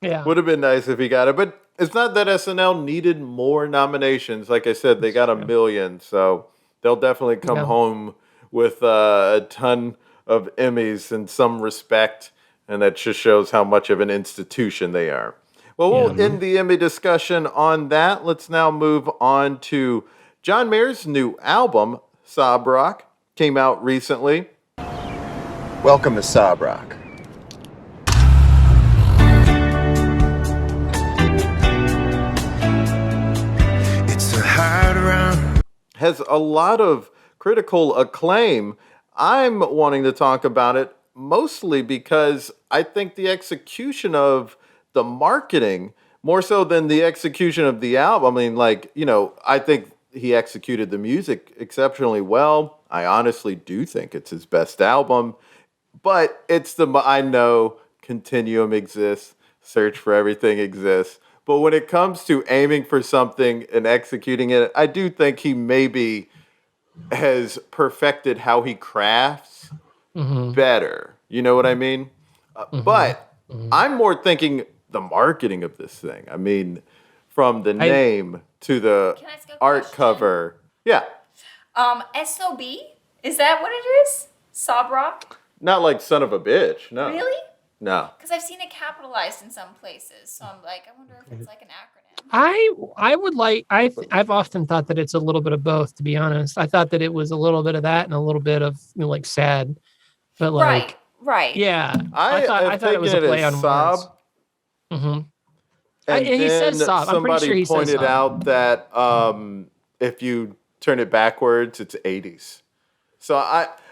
S4: Yeah.
S2: Would have been nice if he got it, but it's not that SNL needed more nominations. Like I said, they got 1 million, so they'll definitely come home with a ton of Emmys in some respect, and that just shows how much of an institution they are. Well, we'll end the Emmy discussion on that. Let's now move on to John Mayer's new album, Sob Rock, came out recently.
S6: Welcome to Sob Rock.
S2: Has a lot of critical acclaim. I'm wanting to talk about it mostly because I think the execution of the marketing, more so than the execution of the album, I mean, like, you know, I think he executed the music exceptionally well. I honestly do think it's his best album, but I know Continuum exists, Search for Everything exists. But when it comes to aiming for something and executing it, I do think he maybe has perfected how he crafts better. You know what I mean? But I'm more thinking the marketing of this thing. I mean, from the name to the art cover. Yeah.
S9: SOB? Is that what it is? Sob Rock?
S2: Not like son of a bitch. No.
S9: Really?
S2: No.
S9: Because I've seen it capitalized in some places, so I'm like, I wonder if it's like an acronym.
S4: I would like. I've often thought that it's a little bit of both. To be honest, I thought that it was a little bit of that and a little bit of like sad, but like
S9: right.
S4: Yeah, I thought it was a play on
S2: Saab.
S4: words.
S2: And
S4: he says Saab. I'm pretty sure he says
S2: pointed
S4: Saab.
S2: out that if you turn it backwards, it's 80s. So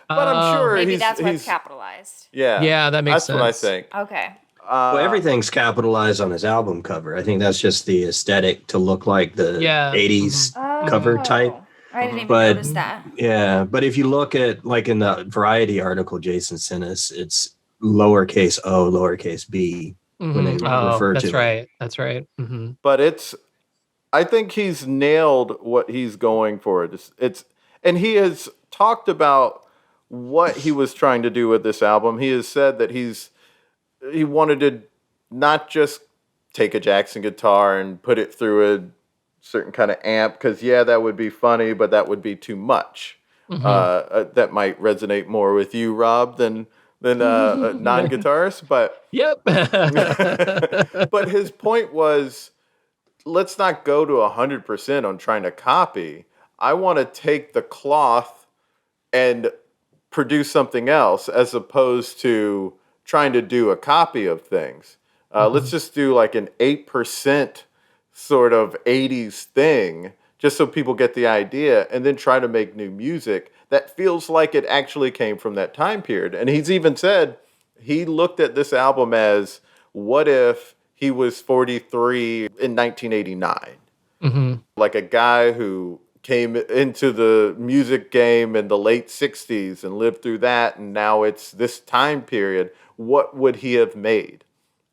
S2: but I'm sure
S9: maybe that's why it's capitalized.
S2: Yeah,
S4: that makes
S2: sense. That's what I think.
S9: Okay.
S5: Well, everything's capitalized on his album cover. I think that's just the aesthetic to look like the 80s cover type.
S9: I didn't even
S5: But
S9: notice that.
S5: yeah, but if you look at like in the Variety article Jason sent us, it's lowercase o, lowercase b when they refer to
S4: that's
S5: it.
S4: right. That's right. Mm-hmm.
S2: But I think he's nailed what he's going for. And he has talked about what he was trying to do with this album. He has said that he wanted to not just take a Jackson guitar and put it through a certain kind of amp, because that would be funny, but that would be too much. That might resonate more with you, Rob, than non-guitarists. But
S4: yep.
S2: But his point was, let's not go to 100% on trying to copy. I want to take the cloth and produce something else, as opposed to trying to do a copy of things. Let's just do like an 8% sort of 80s thing, just so people get the idea, and then try to make new music that feels like it actually came from that time period. And he's even said he looked at this album as, what if he was 43 in 1989? Like a guy who came into the music game in the late 60s and lived through that, and now it's this time period. What would he have made?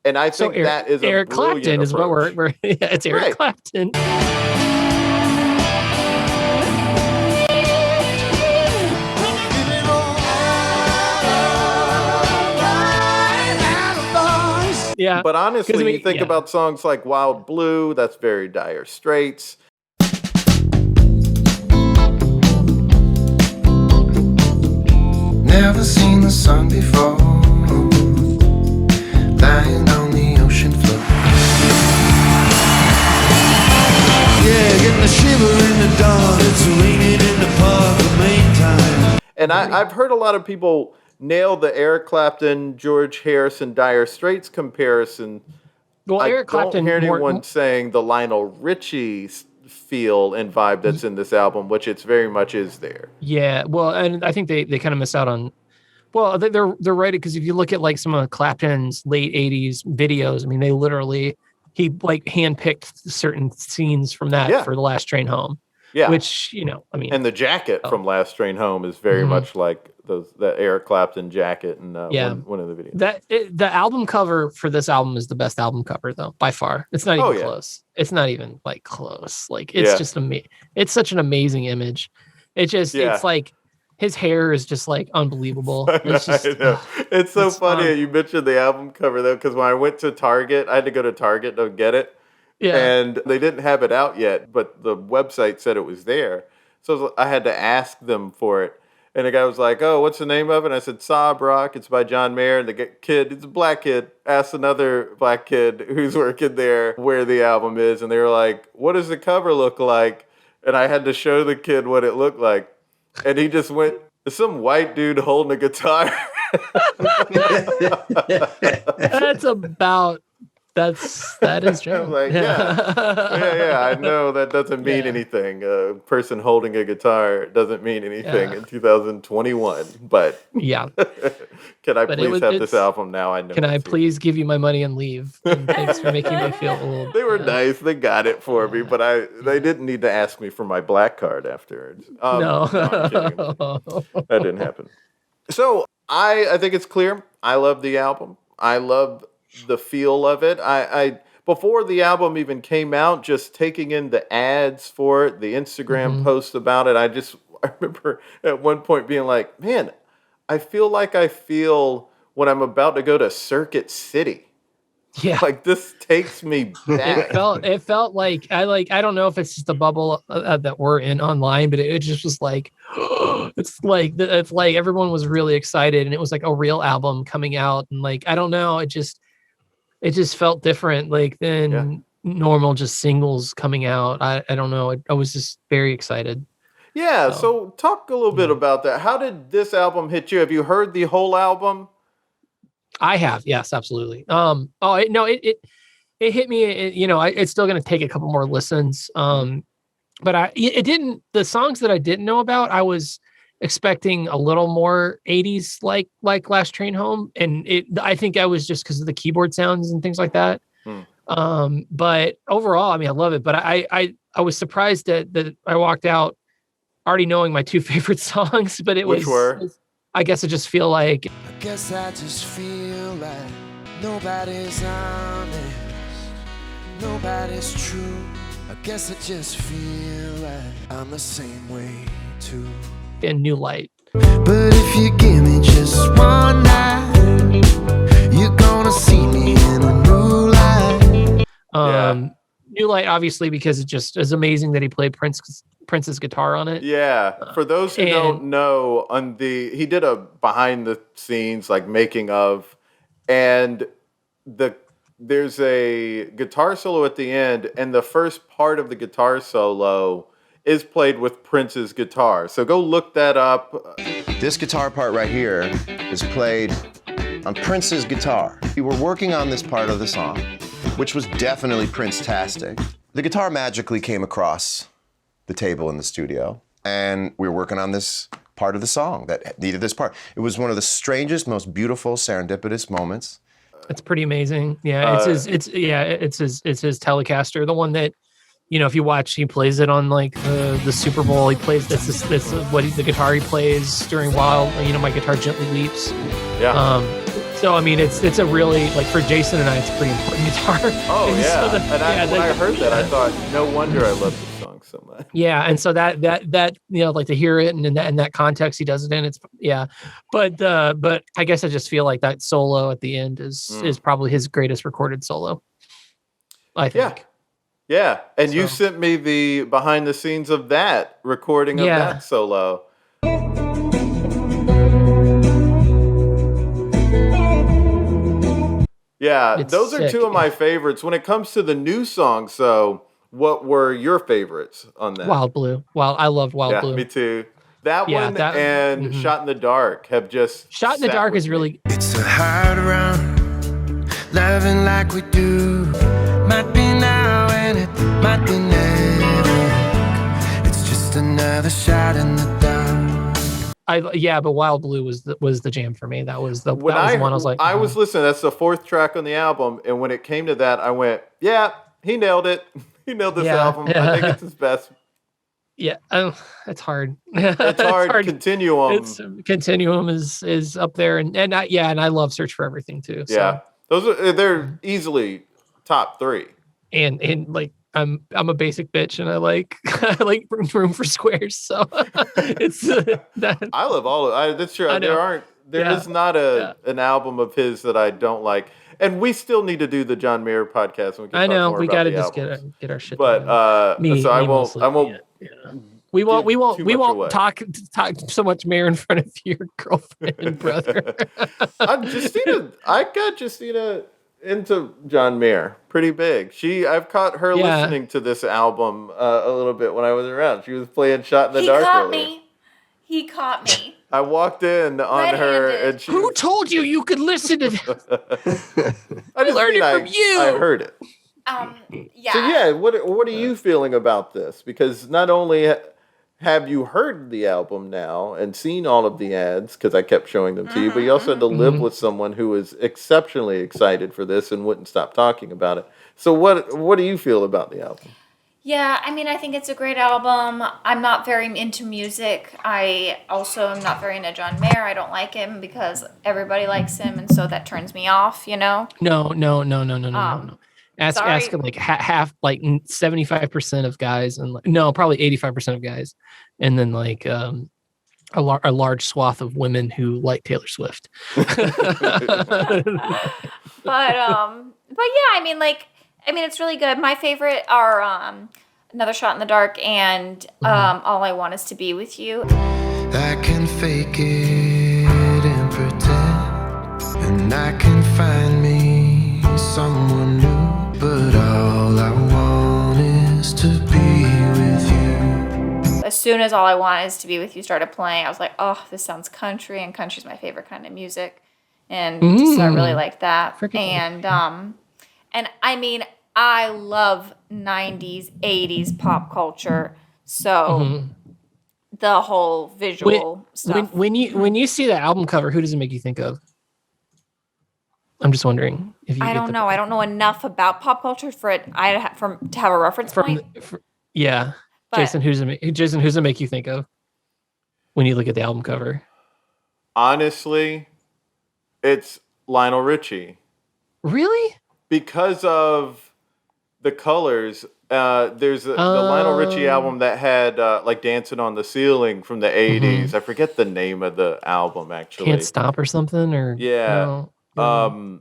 S2: And I think that is
S4: Eric Clapton
S2: approach.
S4: is what we're it's Eric Clapton. Yeah.
S2: But honestly, you think about songs like Wild Blue, that's very Dire Straits.
S1: Never seen the sun before, lying on the ocean floor.
S11: Yeah, getting a shiver in the dark. It's raining in the park the main time.
S2: And I've heard a lot of people nail the Eric Clapton, George Harrison, Dire Straits comparison.
S4: Well, Eric Clapton,
S2: I don't hear anyone saying the Lionel Richie feel and vibe that's in this album, which it's very much is there.
S4: Yeah, well, and I think they kind of miss out on. Well, they're right, because if you look at like some of Clapton's late '80s videos, I mean, he like handpicked certain scenes from that for The Last Train Home.
S2: Yeah,
S4: which I mean,
S2: and the jacket from Last Train Home is very much like that Eric Clapton jacket in one of the videos.
S4: The album cover for this album is the best album cover, though, by far. It's not even close. It's not even like close. Like it's just it's such an amazing image. It just it's like his hair is just like unbelievable. It's just,
S2: I know. It's so funny you mentioned the album cover though, because when I went to Target, I had to go to Target to get it. Yeah. And they didn't have it out yet, but the website said it was there. So I had to ask them for it. And the guy was like, "Oh, what's the name of it?" And I said, "Sob Rock. It's by John Mayer." And the kid, it's a black kid, asked another black kid who's working there where the album is. And they were like, "What does the cover look like?" And I had to show the kid what it looked like. And he just went, "It's some white dude holding a guitar."
S4: That is true.
S2: I'm like, yeah, I know that doesn't mean anything. A person holding a guitar doesn't mean anything in 2021. But can I please have this album now? I know.
S4: Can I please give you my money and leave? And thanks for making me feel old.
S2: They were nice. They got it for me, but they didn't need to ask me for my black card afterwards.
S4: No,
S2: I'm kidding. That didn't happen. So I think it's clear. I love the album. I love the feel of it. I before the album even came out, just taking in the ads for it, the Instagram posts about it, I remember at one point being like, man, I feel when I'm about to go to Circuit City.
S4: Yeah,
S2: like this takes me back.
S4: It felt like I don't know if it's just the bubble that we're in online, but it just was like it's like everyone was really excited, and it was like a real album coming out, and like I don't know, it just felt different like than normal just singles coming out. I don't know. I was just very excited.
S2: Yeah. So talk a little bit about that. How did this album hit you? Have you heard the whole album?
S4: I have. Yes, absolutely. It hit me. It's still going to take a couple more listens. But it didn't, the songs that I didn't know about, I was expecting a little more 80s like Last Train Home, and I think I was just because of the keyboard sounds and things like that. But overall, I mean, I love it. But I was surprised that I walked out already knowing my two favorite songs, but
S2: Which were?
S4: I guess I just feel like.
S11: I guess I just feel like nobody's honest, nobody's true. I guess I just feel like I'm the same way too.
S4: In New Light.
S11: But if you give me just one night, you're gonna see me in a new light.
S4: New Light, obviously, because it just is amazing that he played Prince's guitar on it.
S2: Yeah, for those who don't know, he did a behind the scenes like making of, and there's a guitar solo at the end, and the first part of the guitar solo is played with Prince's guitar. So go look that up.
S6: This guitar part right here is played on Prince's guitar. We were working on this part of the song, which was definitely Prince-tastic. The guitar magically came across the table in the studio, and we were working on this part of the song that needed this part. It was one of the strangest, most beautiful, serendipitous moments.
S4: It's pretty amazing. Yeah, it's his Telecaster, the one that, you know, if you watch, he plays it on like the Super Bowl. He plays the guitar he plays during while, you know, My Guitar Gently Weeps.
S2: Yeah.
S4: So I mean, it's a really, like, for Jason and I, it's a pretty important guitar.
S2: Oh yeah.
S4: So
S2: When I heard that, I thought, no wonder I love this song so much.
S4: Yeah, and so that you know, like, to hear it and in that context he does it in, it's but I guess I just feel like that solo at the end is probably his greatest recorded solo, I think.
S2: Yeah, and you sent me the behind the scenes of that recording of that solo. Yeah, those are two of my favorites. When it comes to the new songs, so what were your favorites on that?
S4: Wild Blue. I loved Wild Blue.
S2: Yeah, me too. That one and Shot in the Dark have just
S4: Shot in the Dark is really.
S11: It's a hard run, loving like we do. Might be now and it might be never. It's just another shot in the dark.
S4: But Wild Blue was the jam for me. That was the one I was like.
S2: I was listening. That's the fourth track on the album, and when it came to that, I went, "Yeah, he nailed it. He nailed this album. I think it's his best."
S4: Yeah, it's hard.
S2: It's hard.
S4: Continuum is up there, and I love Search for Everything too. So.
S2: Yeah, they're easily top three.
S4: And like I'm a basic bitch, and I like Room for Squares. So it's that.
S2: I love all of. That's true. There is not an album of his that I don't like. And we still need to do the John Mayer podcast.
S4: I know we got to just get our shit.
S2: But we
S4: won't talk so much Mayer in front of your girlfriend and brother.
S2: I got Justina into John Mayer pretty big. I've caught her listening to this album a little bit when I was around. She was playing Shot in the Dark earlier.
S9: He caught me.
S2: I walked in on her, and
S4: who told you could listen to that?
S2: I learned it from you. I heard it.
S9: Yeah.
S2: So what are you feeling about this? Because not only have you heard the album now and seen all of the ads, because I kept showing them to you, but you also had to live with someone who was exceptionally excited for this and wouldn't stop talking about it. So what do you feel about the album?
S9: Yeah, I mean, I think it's a great album. I'm not very into music. I also am not very into John Mayer. I don't like him because everybody likes him, and so that turns me off, you know?
S4: No. Ask like half, like 75% of guys, and probably 85% of guys, and then like a large swath of women who like Taylor Swift.
S9: But yeah, I mean, it's really good. My favorite are Another Shot in the Dark and All I Want Is to Be With You.
S11: I can fake it and pretend, and I can find me someone new, but all I want is to be with you.
S9: As soon as All I Want Is to Be With You started playing, I was like, oh, this sounds country, and country's my favorite kind of music. And so I really like that. And I mean, I love 90s, 80s pop culture. So the whole visual stuff.
S4: When you see the album cover, who does it make you think of? I'm just wondering if you.
S9: I don't know. I don't know enough about pop culture to have a reference point.
S4: Yeah, but, Jason, who's it make you think of? when you look at the album cover?
S2: Honestly, it's Lionel Richie.
S4: Really?
S2: Because of the colors. There's the Lionel Richie album that had like Dancing on the Ceiling from the 80s. I forget the name of the album, actually.
S4: Can't Stop or something? Or
S2: Yeah.
S4: no?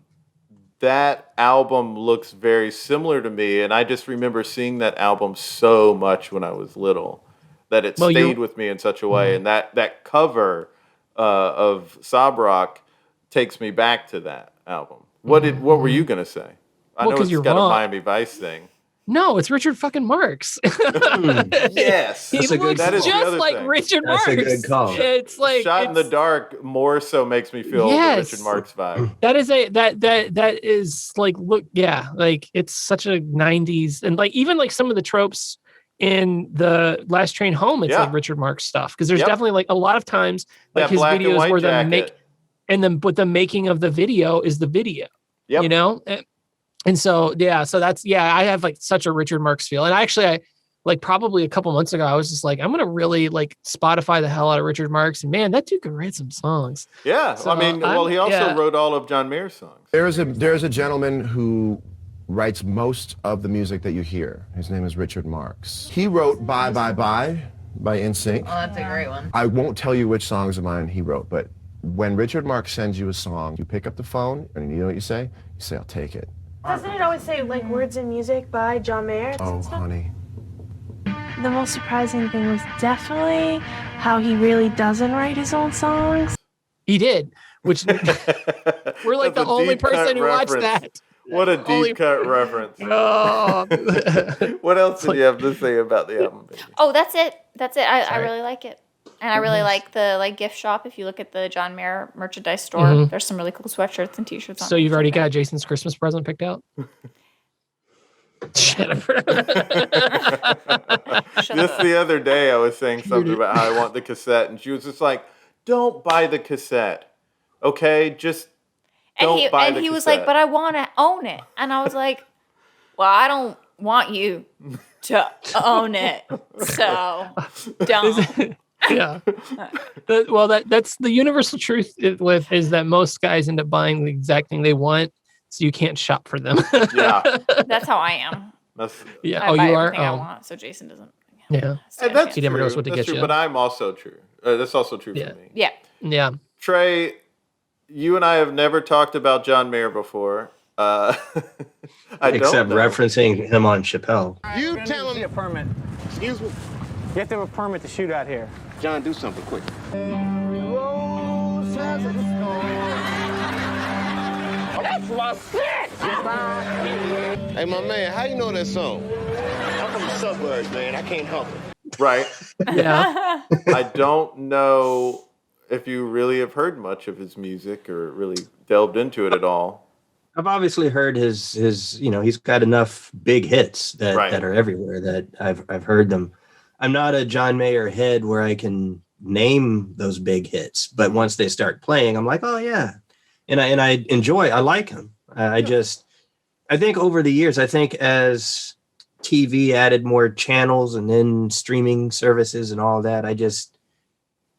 S2: That album looks very similar to me, and I just remember seeing that album so much when I was little that it stayed with me in such a way. And that cover of Sob Rock takes me back to that album. What were you gonna say? I know it's got a Miami Vice thing.
S4: No, it's Richard fucking Marx.
S2: Yes,
S4: he looks just like Richard Marx.
S5: That's a good call.
S4: It's like
S2: Shot in the Dark more so makes me feel the Richard Marx vibe.
S4: That is that is like like it's such a 90s, and like even like some of the tropes in the Last Train Home, it's like Richard Marx stuff, because there's definitely like a lot of times like his videos where the making of the video is the video. You know? And so, so that's, I have like such a Richard Marx feel. And I like probably a couple months ago, I was just like, I'm going to really like Spotify the hell out of Richard Marx. And man, that dude could write some songs. Yeah.
S2: So, I mean, he also wrote all of John Mayer's songs.
S10: There's a gentleman who writes most of the music that you hear. His name is Richard Marx. He wrote Bye Bye Bye by NSYNC.
S12: Oh, that's a great one.
S10: I won't tell you which songs of mine he wrote, but when Richard Marx sends you a song, you pick up the phone and you know what you say? You say, I'll take it.
S12: Doesn't it always say, like, words and music by John Mayer?
S10: Oh, honey.
S12: The most surprising thing was definitely how he really doesn't write his own songs.
S4: He did, which we're like the only person who watched that.
S2: What a deep cut reference.
S4: Oh.
S2: What else did you have to say about the album, baby?
S9: Oh, that's it. I really like it. And I really like the gift shop. If you look at the John Mayer merchandise store, there's some really cool sweatshirts and t-shirts on.
S4: So you've already got Jason's Christmas present picked out?
S2: Just the other day, I was saying something about how I want the cassette, and she was just like, don't buy the cassette, okay? Just don't buy the cassette. And he was like,
S9: but I want to own it. And I was like, well, I don't want you to own it, so don't.
S4: Yeah. Well, that's the universal truth is that most guys end up buying the exact thing they want, so you can't shop for them.
S9: That's how I am.
S4: I
S9: you
S4: are.
S9: I want, so Jason doesn't.
S4: Yeah,
S2: and that's
S4: he never knows what to get
S2: true,
S4: you.
S2: But I'm also true. That's also true for me.
S4: Yeah.
S2: Trey, you and I have never talked about John Mayer before.
S5: Except referencing him on Chappelle.
S13: You tell him a permit. Excuse me. You have to have a permit to shoot out here.
S15: John, do something quick.
S13: Oh, that's my shit!
S15: Hey, my man, how you know that song? I'm from the suburbs, man. I can't help it.
S2: Right.
S4: Yeah.
S2: I don't know if you really have heard much of his music or really delved into it at all.
S5: I've obviously heard his he's got enough big hits that are everywhere that I've heard them. I'm not a John Mayer head where I can name those big hits, but once they start playing, I'm like, oh yeah. And I like him. I think over the years, as TV added more channels and then streaming services and all that, I just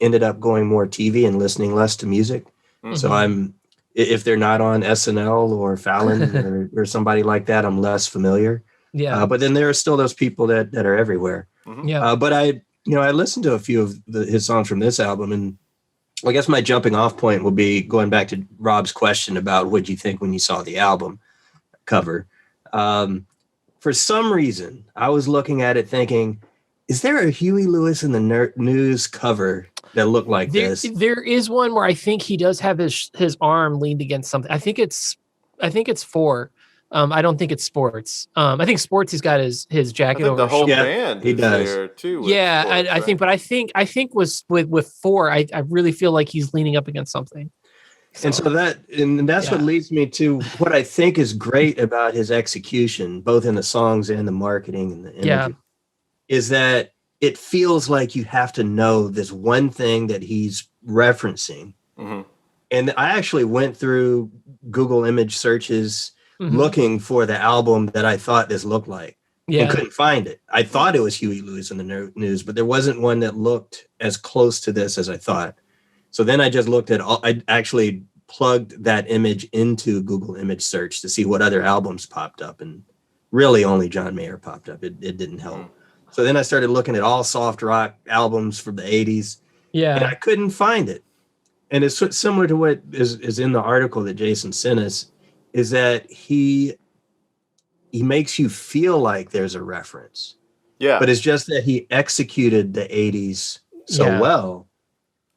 S5: ended up going more TV and listening less to music. Mm-hmm. So if they're not on SNL or Fallon or somebody like that, I'm less familiar.
S4: Yeah.
S5: But then there are still those people that are everywhere.
S2: Mm-hmm.
S4: Yeah.
S5: But I listened to a few of his songs from this album, and I guess my jumping off point will be going back to Rob's question about what you think when you saw the album cover. For some reason, I was looking at it thinking, is there a Huey Lewis in the News cover that looked like this?
S4: There is one where I think he does have his arm leaned against something. I think it's 4. I don't think it's Sports. I think Sports, he's got his jacket over
S2: the whole
S4: his
S2: band
S5: he
S2: is
S5: does.
S2: there too.
S4: Yeah,
S2: Sports,
S4: I think was with 4. I really feel like he's leaning up against something.
S5: And that's what leads me to what I think is great about his execution, both in the songs and the marketing and the imagery, is that it feels like you have to know this one thing that he's referencing.
S2: Mm-hmm.
S5: And I actually went through Google image searches looking for the album that I thought this looked like. and couldn't find it. I thought it was Huey Lewis in the news, but there wasn't one that looked as close to this as I thought. So then I just looked at I actually plugged that image into Google image search to see what other albums popped up, and really only John Mayer popped up. It didn't help. So then I started looking at all soft rock albums from the 80s.
S4: Yeah.
S5: And I couldn't find it. And it's similar to what is in the article that Jason sent us, is that he makes you feel like there's a reference.
S2: Yeah.
S5: But it's just that he executed the 80s so well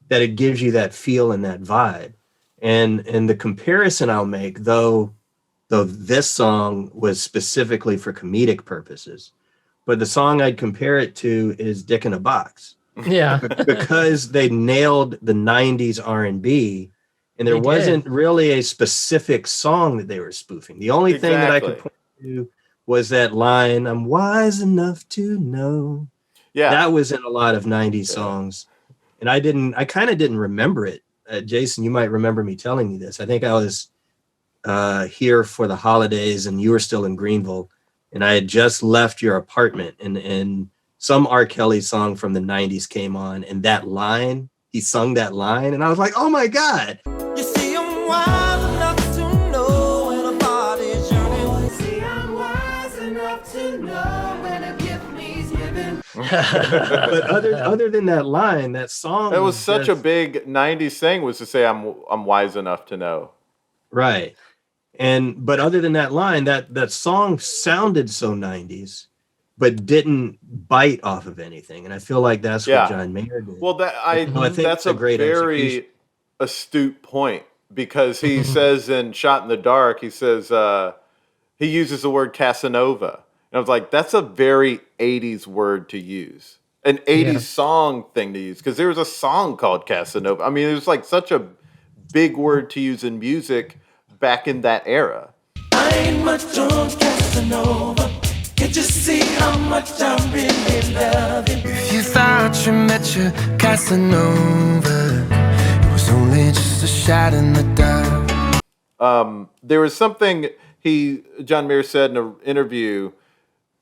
S5: that it gives you that feel and that vibe. And the comparison I'll make, though this song was specifically for comedic purposes, but the song I'd compare it to is Dick in a Box.
S4: Yeah.
S5: Because they nailed the 90s R&B, and there wasn't really a specific song that they were spoofing. The only thing that I could point to was that line, "I'm wise enough to know."
S2: Yeah.
S5: That was in a lot of 90s songs. And I kind of didn't remember it. Jason, you might remember me telling you this. I think I was here for the holidays and you were still in Greenville, and I had just left your apartment, and some R. Kelly song from the 90s came on, and that line, he sung that line, and I was like, oh my God.
S11: You see, I'm wise enough to know when a body's yearning. You see, I'm wise enough to know when a gift needs giving.
S5: But other than that line, that song,
S2: that was such a big 90s thing, was to say I'm wise enough to know.
S5: Right. But other than that line, that song sounded so 90s, but didn't bite off of anything. And I feel like that's what John Mayer did.
S2: Well, I think that's a
S5: great
S2: very
S5: execution.
S2: astute point, because he says in Shot in the Dark, he says he uses the word Casanova. And I was like, that's a very 80s word to use, an 80s song thing to use, because there was a song called Casanova. I mean, it was like such a big word to use in music back in that era.
S11: I ain't much on Casanova. Can't you see how much I really love him? If you thought you met your Casanova, it was only just a shot in the dark.
S2: There was something John Mayer said in an interview,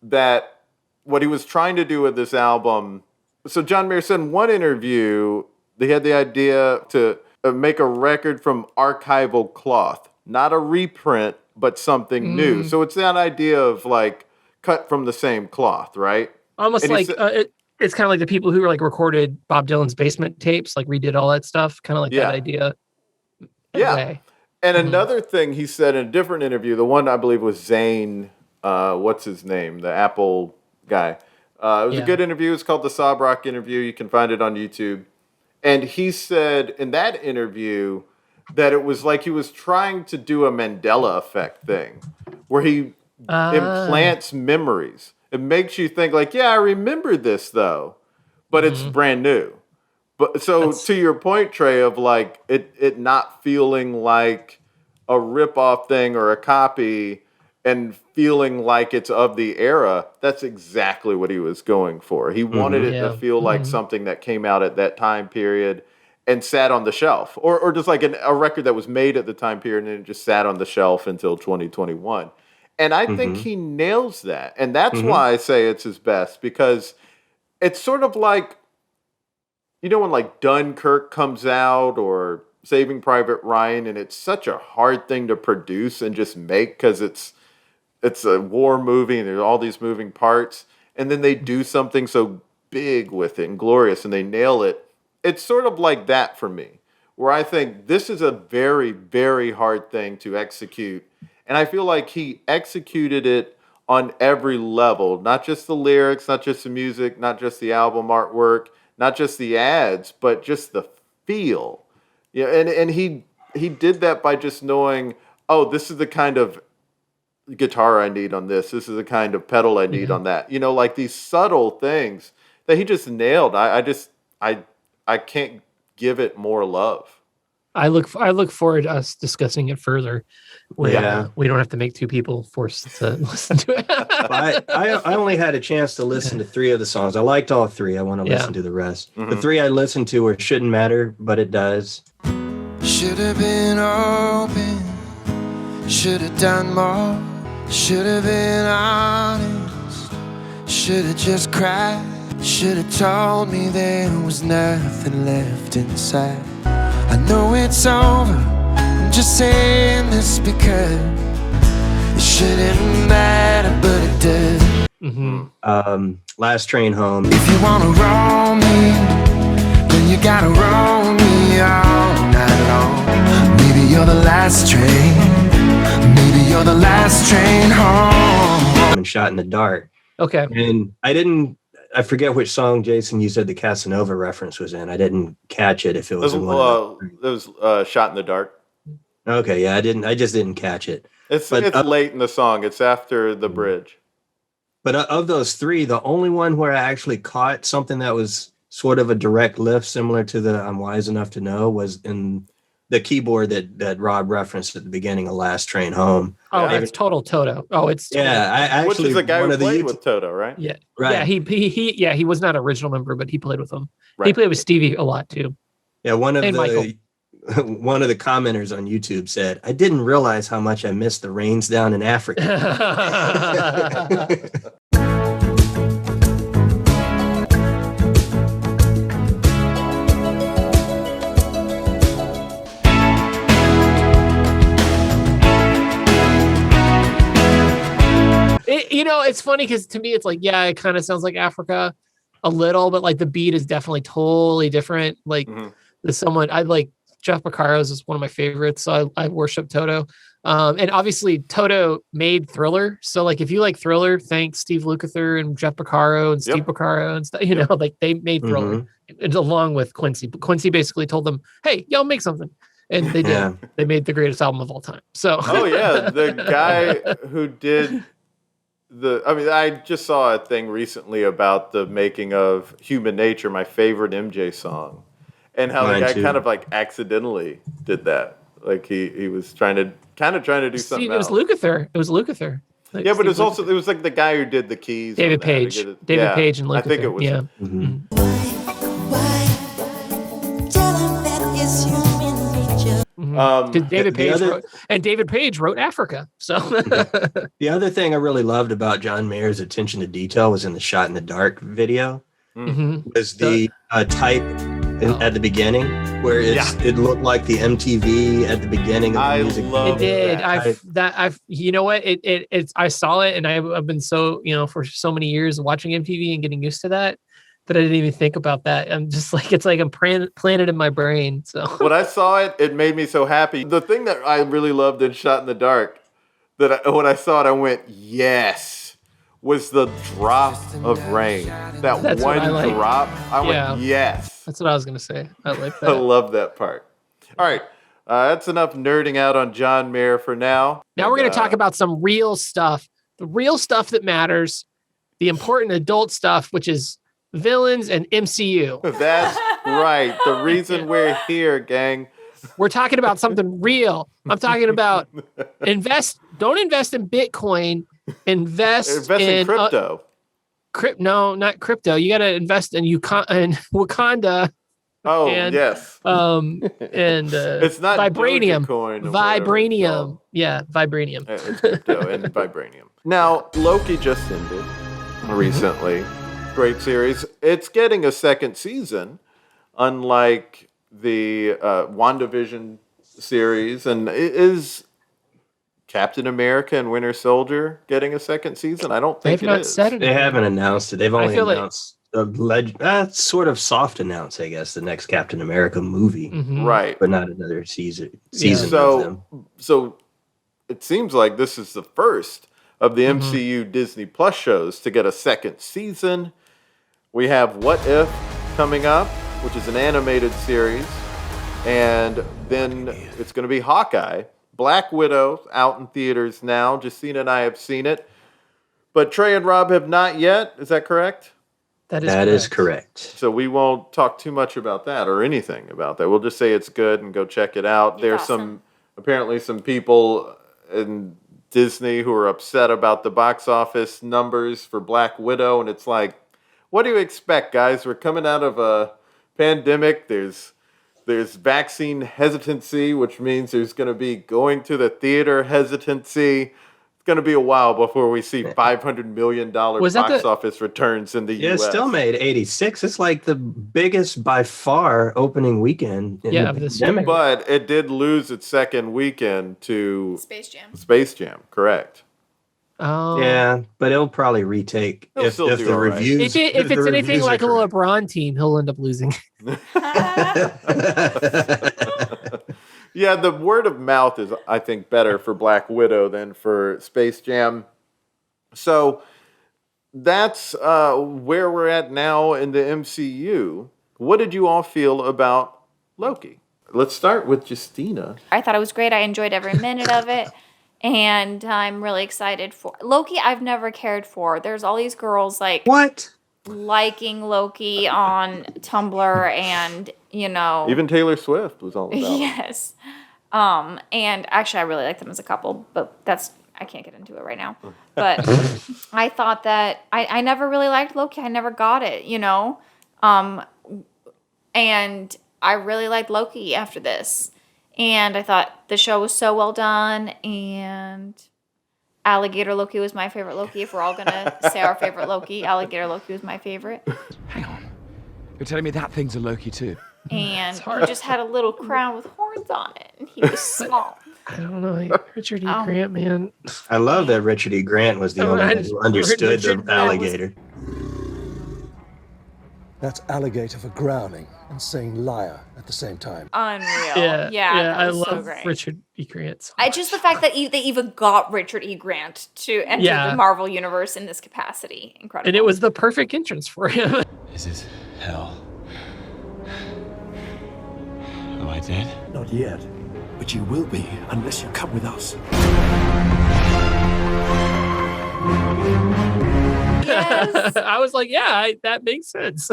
S2: that what he was trying to do with this album. So John Mayer said in one interview, they had the idea to make a record from archival cloth, not a reprint, but something new. So it's that idea of like cut from the same cloth, right?
S4: Almost like it's kind of like the people who like recorded Bob Dylan's basement tapes, like redid all that stuff, kind of like that idea.
S2: Yeah. And another thing he said in a different interview, the one I believe was Zane, what's his name? The Apple guy. It was a good interview. It's called the Sob Rock interview. You can find it on YouTube. And he said in that interview that it was like he was trying to do a Mandela effect thing, where he implants memories. It makes you think like, yeah, I remember this though, but it's brand new. But so to your point, Trey, of like it not feeling like a rip-off thing or a copy, and feeling like it's of the era, that's exactly what he was going for. He wanted it to feel like something that came out at that time period and sat on the shelf, or just like a record that was made at the time period and it just sat on the shelf until 2021. And I think he nails that. And that's why I say it's his best, because it's sort of like, you know, when like Dunkirk comes out or Saving Private Ryan, and it's such a hard thing to produce and just make because it's a war movie and there's all these moving parts, and then they do something so big with it and glorious and they nail it. It's sort of like that for me, where I think this is a very, very hard thing to execute. And I feel like he executed it on every level, not just the lyrics, not just the music, not just the album artwork, not just the ads, but just the feel. Yeah, and he did that by just knowing, oh, this is the kind of guitar I need on this. This is the kind of pedal I need on that. You know, like these subtle things that he just nailed. I can't give it more love.
S4: I look forward to us discussing it further. We don't have to make two people forced to listen to it.
S5: I only had a chance to listen to 3 of the songs. I liked all 3. I want to listen to the rest. The 3 I listened to were Shouldn't Matter, But It Does.
S11: Should have been open, should have done more, should have been honest. should've just cried. Should've told me there was nothing left inside. I know it's over, I'm just saying this because it shouldn't matter, but it does.
S5: Last Train Home.
S11: If you wanna roll me, then you gotta roll me all night long. Maybe you're the last train. Maybe you're the last train home.
S5: And Shot in the Dark.
S4: Okay.
S5: And I forget which song, Jason, you said the Casanova reference was in. I didn't catch it if it was in one of
S2: It was Shot in the Dark.
S5: Okay, yeah, I just didn't catch it.
S2: It's late in the song. It's after the bridge.
S5: But of those three, the only one where I actually caught something that was sort of a direct lift, similar to the I'm Wise Enough to Know, was in the keyboard that Rob referenced at the beginning of Last Train Home.
S4: Oh, it's Total Toto. Oh, it's Toto.
S5: Yeah, I actually,
S2: which is the guy who played
S5: YouTube
S2: with Toto, right?
S4: Yeah,
S5: right.
S4: Yeah, he was not an original member, but he played with them.
S2: Right.
S4: He played with Stevie a lot too.
S5: Yeah, one of
S4: And Michael.
S5: one of the commenters on YouTube said, "I didn't realize how much I missed the rains down in Africa."
S4: It's funny because to me, it's like, yeah, it kind of sounds like Africa a little, but like the beat is definitely totally different. Like there's someone I like, Jeff Porcaro's is one of my favorites. So I worship Toto. And obviously Toto made Thriller. So like, if you like Thriller, thanks Steve Lukather and Jeff Porcaro and Steve Porcaro and stuff, like they made Thriller along with Quincy. But Quincy basically told them, hey, y'all make something. And they did.
S5: Yeah.
S4: They made the greatest album of all time. So
S2: Oh yeah, the guy who did I just saw a thing recently about the making of Human Nature, my favorite MJ song, and how the guy kind of like accidentally did that. Like he was trying to do something else.
S4: It was Lukather. Like
S2: Yeah, but
S4: Steve
S2: it was like the guy who did the keys.
S4: David
S2: on that to
S4: Page.
S2: get it-
S4: David
S2: yeah,
S4: Page and Lukather.
S2: I think it was.
S4: Yeah. David Page wrote Africa. So
S5: The other thing I really loved about John Mayer's attention to detail was in the Shot in the Dark video. Was the type at the beginning where it looked like the MTV at the beginning of the music.
S2: Love
S4: it did.
S2: that.
S4: You know what? I saw it, and I've been so for so many years watching MTV and getting used to that I didn't even think about that. I'm just like, it's like I'm planted in my brain. So
S2: When I saw it, it made me so happy. The thing that I really loved in Shot in the Dark, when I saw it, I went, yes, was the drop of rain. That's one drop. I went, yes.
S4: That's what I was going to say. I like that.
S2: I love that part. All right. That's enough nerding out on John Mayer for now.
S4: Now we're going to talk about some real stuff. The real stuff that matters. The important adult stuff, which is villains and MCU.
S2: That's right. The reason we're here, gang.
S4: We're talking about something real. I'm talking about don't invest in Bitcoin. Invest in
S2: crypto.
S4: No, not crypto. You got to invest in Wakanda.
S2: Oh,
S4: and,
S2: yes.
S4: And
S2: it's not
S4: vibranium.
S2: Vibranium.
S4: Yeah, vibranium.
S2: It's crypto and vibranium. Now, Loki just ended recently. Great series. It's getting a second season, unlike the WandaVision series. And is Captain America and Winter Soldier getting a second season? I don't think
S4: They've not said it.
S5: They haven't announced it. They've only announced
S4: like
S5: sort of soft announced, I guess, the next Captain America movie.
S2: Right.
S5: But not another season.
S2: So it seems like this is the first of the MCU Disney Plus shows to get a second season. We have What If coming up, which is an animated series. And then it's going to be Hawkeye. Black Widow out in theaters now. Justina and I have seen it. But Trey and Rob have not yet. Is that correct?
S5: That is correct.
S2: So we won't talk too much about that or anything about that. We'll just say it's good and go check it out. There's apparently some people in Disney who are upset about the box office numbers for Black Widow. And it's like, what do you expect, guys? We're coming out of a pandemic. There's vaccine hesitancy, which means there's going to be going to the theater hesitancy. going to be a while before we see $500 million box office returns in the U.S.
S5: It still made 86. It's like the biggest by far opening weekend in the pandemic.
S2: But it did lose its second weekend to Space Jam, correct.
S4: Oh.
S5: Yeah, but it'll probably retake if the reviews.
S4: If it's anything like a LeBron team, he'll end up losing.
S2: Yeah, the word of mouth is, I think, better for Black Widow than for Space Jam. So that's where we're at now in the MCU. What did you all feel about Loki? Let's start with Justina.
S9: I thought it was great. I enjoyed every minute of it. And I'm really excited for Loki. I've never cared for. There's all these girls liking Loki on Tumblr, and
S2: even Taylor Swift was all about it.
S9: Yes. And actually, I really like them as a couple, but I can't get into it right now. But I thought that I never really liked Loki. I never got it, and I really liked Loki after this. And I thought the show was so well done, and Alligator Loki was my favorite Loki. If we're all going to say our favorite Loki, Alligator Loki was my favorite.
S14: Hang on. You're telling me that thing's a Loki too?
S9: And he just had a little crown with horns on it, and he was small.
S4: I don't know. Richard E. Grant, man.
S5: I love that Richard E. Grant was the only one who understood the alligator.
S16: That's alligator for growling and saying liar at the same time.
S9: Unreal. Yeah,
S4: I
S9: was
S4: love
S9: so great.
S4: Richard E. Grant.
S9: Just the fact that they even got Richard E. Grant to enter the Marvel Universe in this capacity. Incredible.
S4: And it was the perfect entrance for him.
S14: This is hell. Am I dead?
S16: Not yet, but you will be unless you come with us.
S9: Yes.
S4: I was like, that makes sense.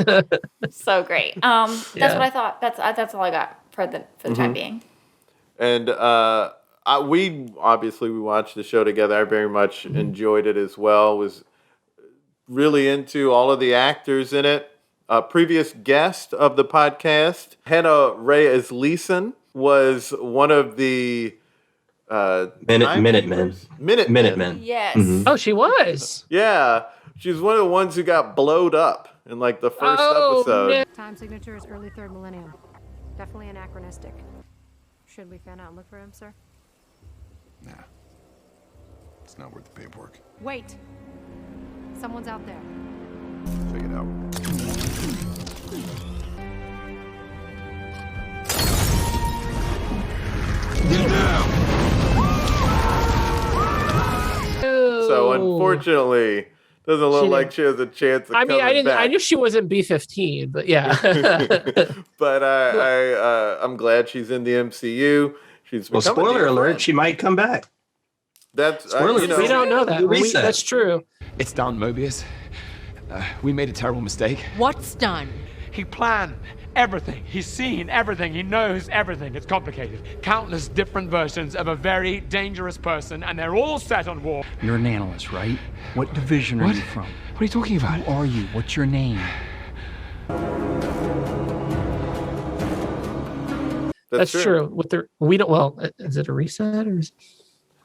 S9: So great. That's what I thought. That's all I got for the time being.
S2: And we watched the show together. I very much enjoyed it as well. Was really into all of the actors in it. Previous guest of the podcast, Hannah Reyes Leeson, was one of the
S5: Minutemen.
S9: Yes.
S5: Mm-hmm.
S4: Oh, she was.
S2: Yeah. She's one of the ones who got blowed up in like the first episode.
S17: Yeah. Time signature is early 3rd millennium. Definitely anachronistic. Should we fan out and look for him, sir?
S18: Nah. It's not worth the paperwork.
S17: Wait. Someone's out there.
S18: Check it out. Get down!
S2: So unfortunately, doesn't look like she has a chance of coming back.
S4: I knew she wasn't B-15, but yeah.
S2: But I'm glad she's in the MCU.
S5: Spoiler alert, she might come back.
S2: That's
S4: we don't know that. That's true.
S14: It's done, Mobius. We made a terrible mistake.
S23: What's done?
S25: He planned everything. He's seen everything. He knows everything. It's complicated. Countless different versions of a very dangerous person, and they're all set on war.
S14: You're an analyst, right? What division are you from? What are you talking about? Who are you? What's your name?
S4: That's true. Is it a reset or?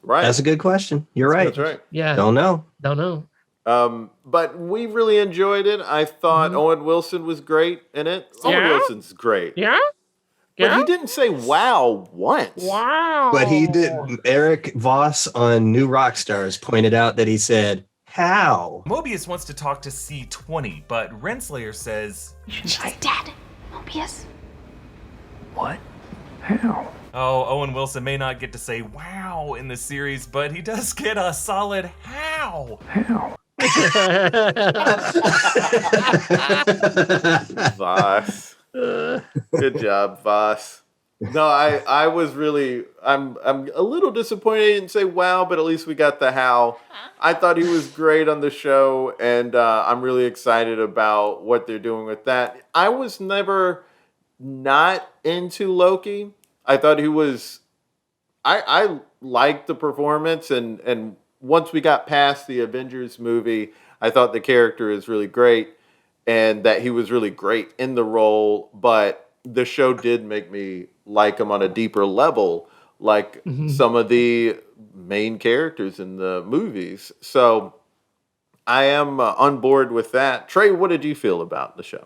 S2: Right.
S5: That's a good question. You're right.
S2: That's right.
S4: Yeah.
S5: Don't know.
S2: But we really enjoyed it. I thought Owen Wilson was great in it. Owen Wilson's great.
S4: Yeah?
S2: But he didn't say wow once.
S4: Wow.
S5: But he did. Eric Voss on New Rockstars pointed out that he said, how?
S26: Mobius wants to talk to C20, but Renslayer says...
S24: She's dead. Mobius.
S14: What? How?
S26: Oh, Owen Wilson may not get to say wow in this series, but he does get a solid how.
S14: How?
S2: Voss. Good job, Voss. No, I was really I'm a little disappointed he didn't say wow, but at least we got the how. I thought he was great on the show, and I'm really excited about what they're doing with that. I was never not into Loki. I thought he was I liked the performance, and once we got past the Avengers movie, I thought the character is really great and that he was really great in the role, but the show did make me like him on a deeper level, like some of the main characters in the movies. So I am on board with that. Trey, what did you feel about the show?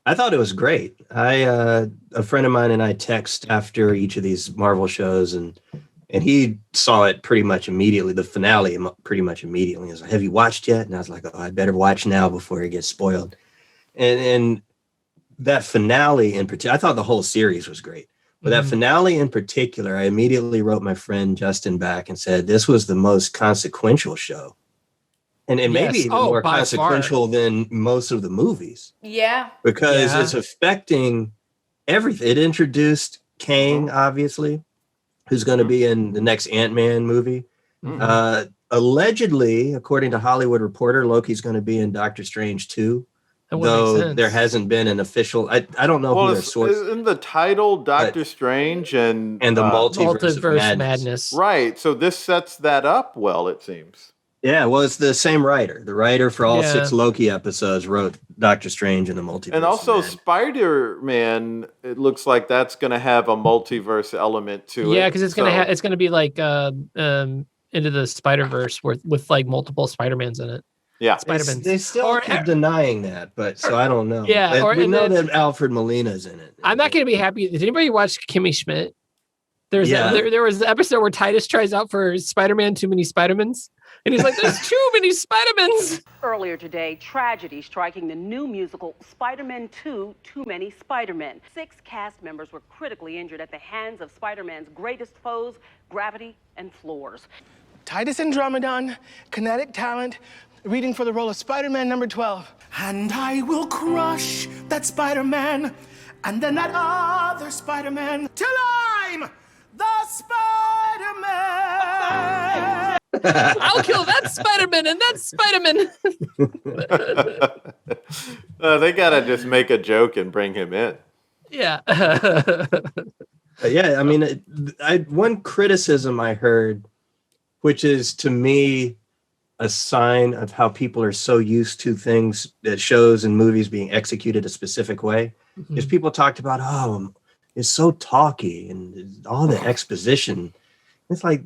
S5: I thought it was great. A friend of mine and I text after each of these Marvel shows, and he saw it pretty much immediately, the finale pretty much immediately. He was like, "Have you watched yet?" And I was like, "Oh, I better watch now before it gets spoiled." And that finale in particular, I thought the whole series was great. But that finale in particular, I immediately wrote my friend Justin back and said, this was the most consequential show. And maybe even more consequential than most of the movies.
S9: Yeah.
S5: Because it's affecting everything. It introduced Kang, obviously, who's going to be in the next Ant-Man movie. Allegedly, according to Hollywood Reporter, Loki's going to be in Doctor Strange 2. Though there hasn't been an official, I don't know who their source.
S2: In the title, Doctor Strange and
S5: the multiverse of madness.
S2: Right. So this sets that up well, it seems.
S5: Yeah, well, it's the same writer. The writer for all 6 Loki episodes wrote Doctor Strange and the multiverse.
S2: And also Spider-Man, it looks like that's going to have a multiverse element to it.
S4: Yeah, because it's going to be like Into the Spider-Verse with like multiple Spider-Mans in it.
S2: Yeah,
S5: they still keep denying that, but so I don't know.
S4: Yeah,
S5: we know that Alfred Molina's in it.
S4: I'm not going to be happy. Did anybody watch Kimmy Schmidt? There was the episode where Titus tries out for Spider-Man, Too Many Spider-Mans. And he's like, there's too many Spider-Mans.
S7: Earlier today, tragedy striking the new musical Spider-Man 2, Too Many Spider-Men. 6 cast members were critically injured at the hands of Spider-Man's greatest foes, gravity and floors.
S8: Titus Andromedon, kinetic talent, reading for the role of Spider-Man number 12. And I will crush that Spider-Man, and then that other Spider-Man, till I'm the Spider-Man.
S4: I'll kill that Spider-Man and that Spider-Man.
S2: They gotta just make a joke and bring him in.
S4: Yeah.
S5: Yeah, I mean, one criticism I heard, which is to me a sign of how people are so used to things, that shows and movies being executed a specific way, is people talked about, it's so talky and all the exposition. It's like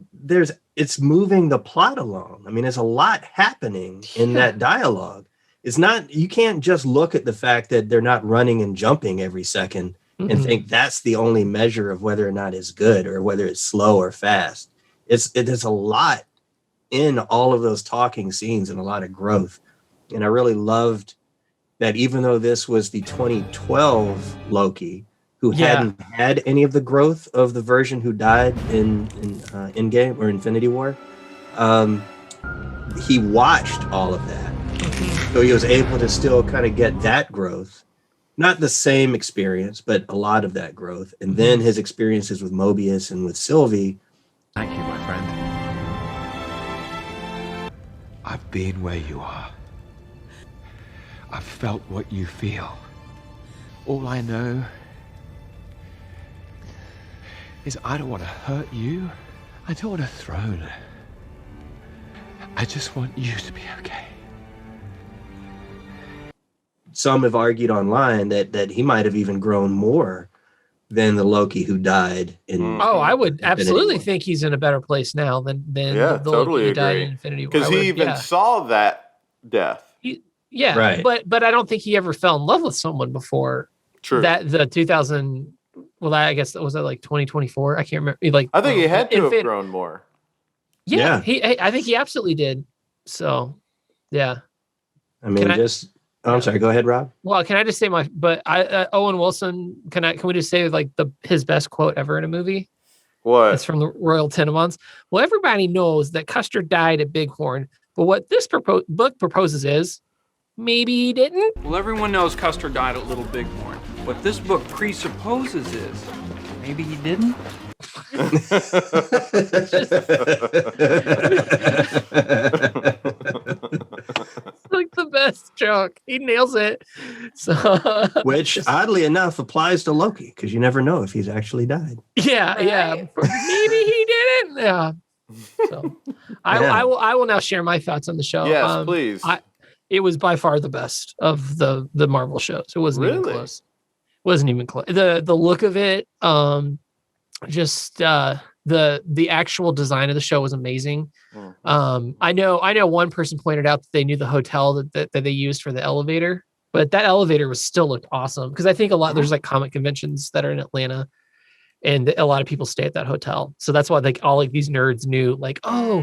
S5: it's moving the plot along. I mean, there's a lot happening in that dialogue. It's not, you can't just look at the fact that they're not running and jumping every second and think that's the only measure of whether or not it's good or whether it's slow or fast. There's a lot in all of those talking scenes and a lot of growth. And I really loved that even though this was the 2012 Loki, who hadn't had any of the growth of the version who died in Endgame or Infinity War, he watched all of that. So he was able to still kind of get that growth. Not the same experience, but a lot of that growth. And then his experiences with Mobius and with Sylvie.
S14: Thank you, my friend. I've been where you are. I've felt what you feel. All I know is I don't want to hurt you. I don't want a throne. I just want you to be okay.
S5: Some have argued online that he might have even grown more than the Loki who died in.
S4: I would absolutely think he's in a better place now than the Loki who died in Infinity War.
S2: Because he even saw that death.
S4: Right. But I don't think he ever fell in love with someone before.
S2: True.
S4: That the 2000. Well, I guess was that like 2024. I can't remember.
S2: I think he had to have grown more.
S4: Yeah. I think he absolutely did. So, yeah.
S5: I mean, I'm sorry. Go ahead, Rob.
S4: Well, can I just say Owen Wilson? Can we just say like his best quote ever in a movie?
S2: What?
S4: It's from the Royal Tenenbaums. Well, everybody knows that Custer died at Bighorn, but what this book proposes is maybe he didn't.
S13: Well, everyone knows Custer died at Little Bighorn. What this book presupposes is maybe he didn't.
S4: Like the best joke. He nails it. So,
S5: which oddly enough applies to Loki, because you never know if he's actually died.
S4: Yeah. Maybe he didn't. Yeah. So I will now share my thoughts on the show.
S2: Yes, please.
S4: It was by far the best of the Marvel shows. It wasn't even close. Wasn't even close. The look of it, the actual design of the show was amazing. I know one person pointed out that they knew the hotel that they used for the elevator, but that elevator still looked awesome, because I think there's like comic conventions that are in Atlanta, and a lot of people stay at that hotel. So that's why like all like these nerds knew, like, oh.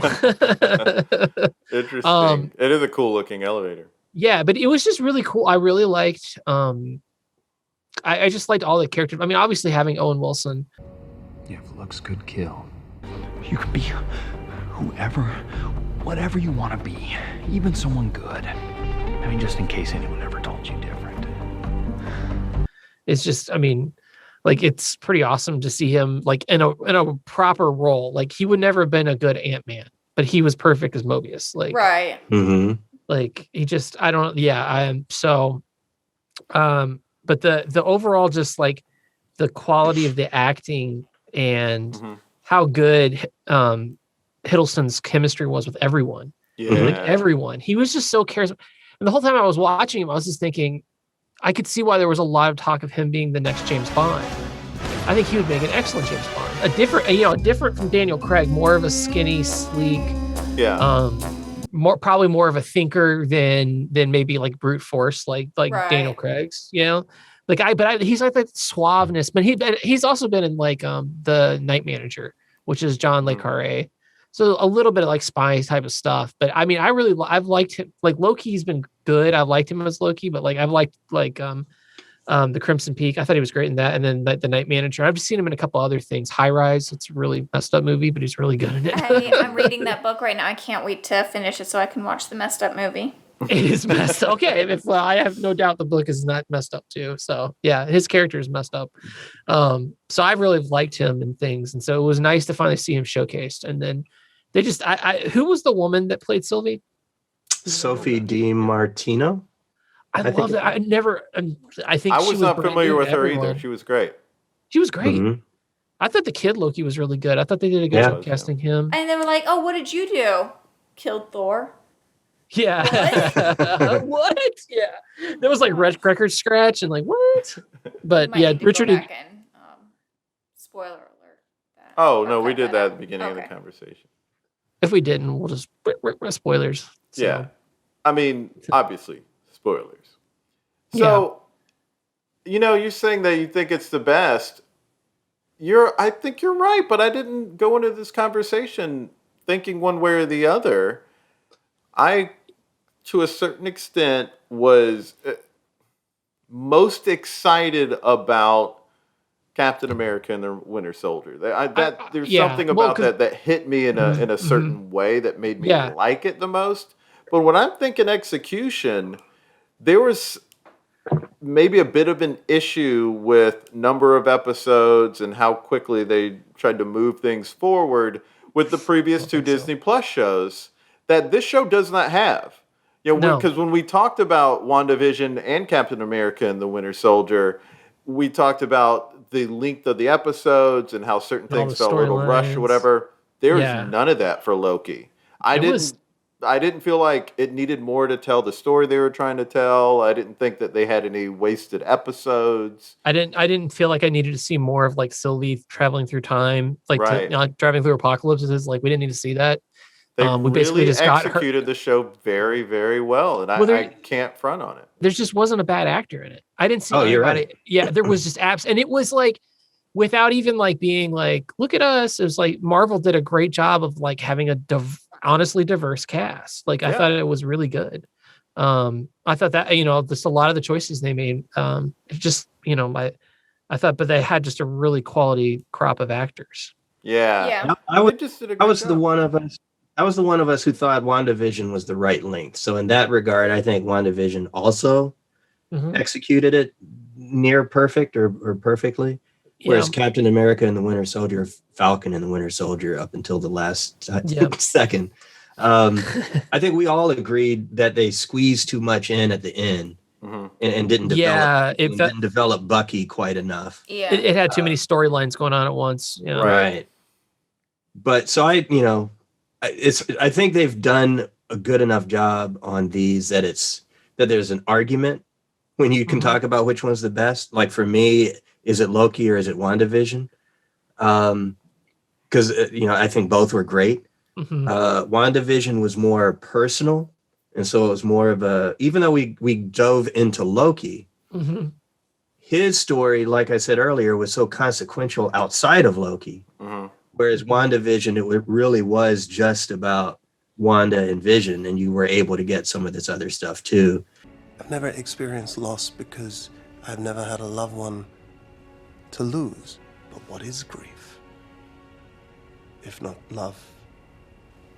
S2: Interesting. It is a cool looking elevator.
S4: Yeah, but it was just really cool. I really liked I just liked all the characters. I mean, obviously having Owen Wilson.
S1: Yeah, if looks could kill. You could be whoever, whatever you want to be, even someone good. I mean, just in case anyone ever told you different.
S4: It's just, I mean, like, it's pretty awesome to see him like in a proper role. Like, he would never have been a good Ant-Man, but he was perfect as Mobius. Like,
S9: right.
S4: Like, he just, I don't, yeah, I am so, but the overall, just like the quality of the acting and how good Hiddleston's chemistry was with everyone.
S2: Yeah.
S4: Like everyone. He was just so charismatic. And the whole time I was watching him, I was just thinking, I could see why there was a lot of talk of him being the next James Bond. I think he would make an excellent James Bond. Different from Daniel Craig, more of a skinny, sleek, probably more of a thinker than maybe like brute force, like right. Daniel Craig's, you know? He's like that suaveness, but he's also been in like the Night Manager, which is John Le Carré. So a little bit of like spy type of stuff. But I mean, I've liked him. Like, Loki's been good. I've liked him as Loki, but like I've liked like the Crimson Peak. I thought he was great in that. And then the Night Manager. I've seen him in a couple other things. High Rise. It's a really messed up movie, but he's really good in it.
S9: I'm reading that book right now. I can't wait to finish it so I can watch the messed up movie.
S4: It is messed up. Okay. I have no doubt the book is not messed up too. So yeah, his character is messed up. So I really liked him and things. And so it was nice to finally see him showcased. And then they just, who was the woman that played Sylvie?
S5: Sophie DiMartino.
S4: I love that. I think
S2: I was not familiar with her either. She was great.
S4: She was great. Mm-hmm. I thought the kid Loki was really good. I thought they did a good job casting him.
S9: And they were like, "Oh, what did you do? Killed Thor."
S4: Yeah. What? Yeah. There was like record scratch and like, what? But yeah, Richard.
S9: Spoiler alert.
S2: Oh, no, we did that at the beginning of the conversation.
S4: If we didn't, we'll just spoilers. So.
S2: Yeah. I mean, obviously, spoilers. So, you're saying that you think it's the best. I think you're right, but I didn't go into this conversation thinking one way or the other. I, to a certain extent, was most excited about Captain America and the Winter Soldier. There's something about that hit me in a certain way that made me like it the most. But when I'm thinking execution, there was maybe a bit of an issue with number of episodes and how quickly they tried to move things forward with the previous two Disney Plus shows that this show does not have. Because when we talked about WandaVision and Captain America and the Winter Soldier, we talked about the length of the episodes and how certain things felt a little rushed or whatever. There's none of that for Loki. I didn't feel like it needed more to tell the story they were trying to tell. I didn't think that they had any wasted episodes.
S4: I didn't feel like I needed to see more of like Sylvie traveling through time, like driving through apocalypses. Like, we didn't need to see that.
S2: They we basically just executed the show very, very well, and I can't front on it.
S4: There just wasn't a bad actor in it. I didn't see anybody. Right. Yeah, there was just apps, and it was like, without even like being like, look at us. It was like Marvel did a great job of like having a honestly diverse cast. Like, I thought it was really good. I thought that, just a lot of the choices they made, just, I thought, but they had just a really quality crop of actors.
S2: Yeah.
S5: I was the one of us who thought WandaVision was the right length. So in that regard, I think WandaVision also executed it near perfect or perfectly. Whereas Captain America and the Winter Soldier, Falcon and the Winter Soldier, up until the last second, I think we all agreed that they squeezed too much in at the end and didn't develop. Didn't develop Bucky quite enough.
S9: Yeah,
S4: it had too many storylines going on at once.
S5: Right. But so I think they've done a good enough job on these that there's an argument when you can talk about which one's the best. Like, for me, is it Loki or is it WandaVision? because I think both were great. WandaVision was more personal, and so it was more of a. Even though we dove into Loki, his story, like I said earlier, was so consequential outside of Loki. Whereas WandaVision, it really was just about Wanda and Vision, and you were able to get some of this other stuff too.
S3: I've never experienced loss because I've never had a loved one to lose. But what is grief? If not love,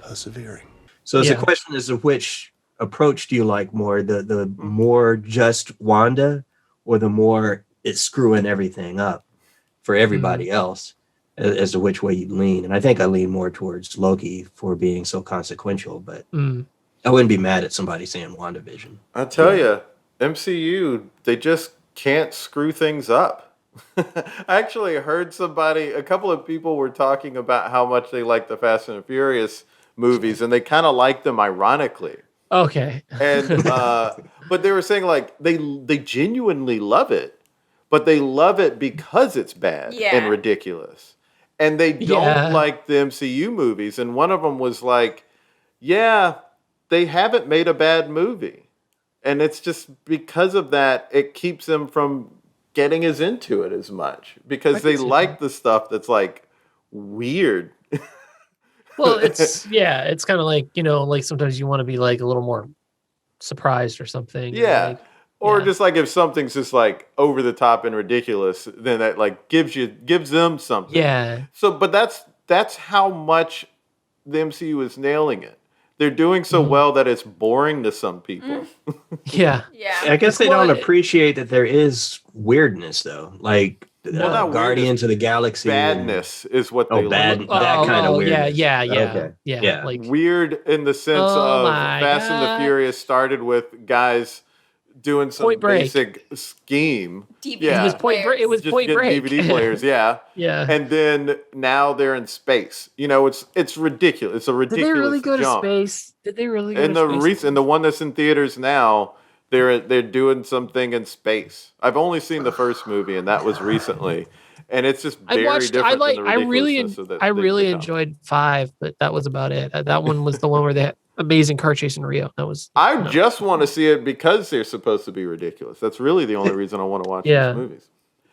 S3: persevering.
S5: So it's a question as to which approach do you like more, the more just Wanda, or the more it's screwing everything up for everybody else, as to which way you lean. And I think I lean more towards Loki for being so consequential, but I wouldn't be mad at somebody saying WandaVision.
S2: I tell you, MCU, they just can't screw things up. I actually heard a couple of people were talking about how much they like the Fast and the Furious movies, and they kind of like them ironically.
S4: Okay.
S2: And but they were saying like they genuinely love it, but they love it because it's bad and ridiculous. And they don't like the MCU movies. And one of them was like, yeah, they haven't made a bad movie. And it's just because of that, it keeps them from getting as into it as much. Because they like the stuff that's like weird.
S4: Well, it's kind of like, like sometimes you want to be like a little more surprised or something.
S2: Yeah. Or just like if something's just like over the top and ridiculous, then that like gives them something.
S4: Yeah.
S2: So, but that's how much the MCU is nailing it. They're doing so well that it's boring to some people.
S4: Yeah.
S5: I guess they don't appreciate that there is weirdness though. Like Guardians of the Galaxy.
S2: Badness is what they
S5: that kind of weirdness.
S4: Yeah. Like
S2: weird in the sense of Fast and the Furious started with guys doing some basic scheme.
S4: It was Point Break. It was
S2: just
S4: Point Break.
S2: DVD players, yeah. And then now they're in space. It's ridiculous. It's a ridiculous
S4: Did they really go
S2: jump.
S4: to space? Did they really go
S2: in
S4: to space?
S2: And the one that's in theaters now, they're doing something in space. I've only seen the first movie, and that was recently. And it's just very different than the ridiculousness of that.
S4: I really enjoyed 5, but that was about it. That one was the one where they had amazing car chase in Rio. That was.
S2: I just want to see it because they're supposed to be ridiculous. That's really the only reason I want to watch these movies.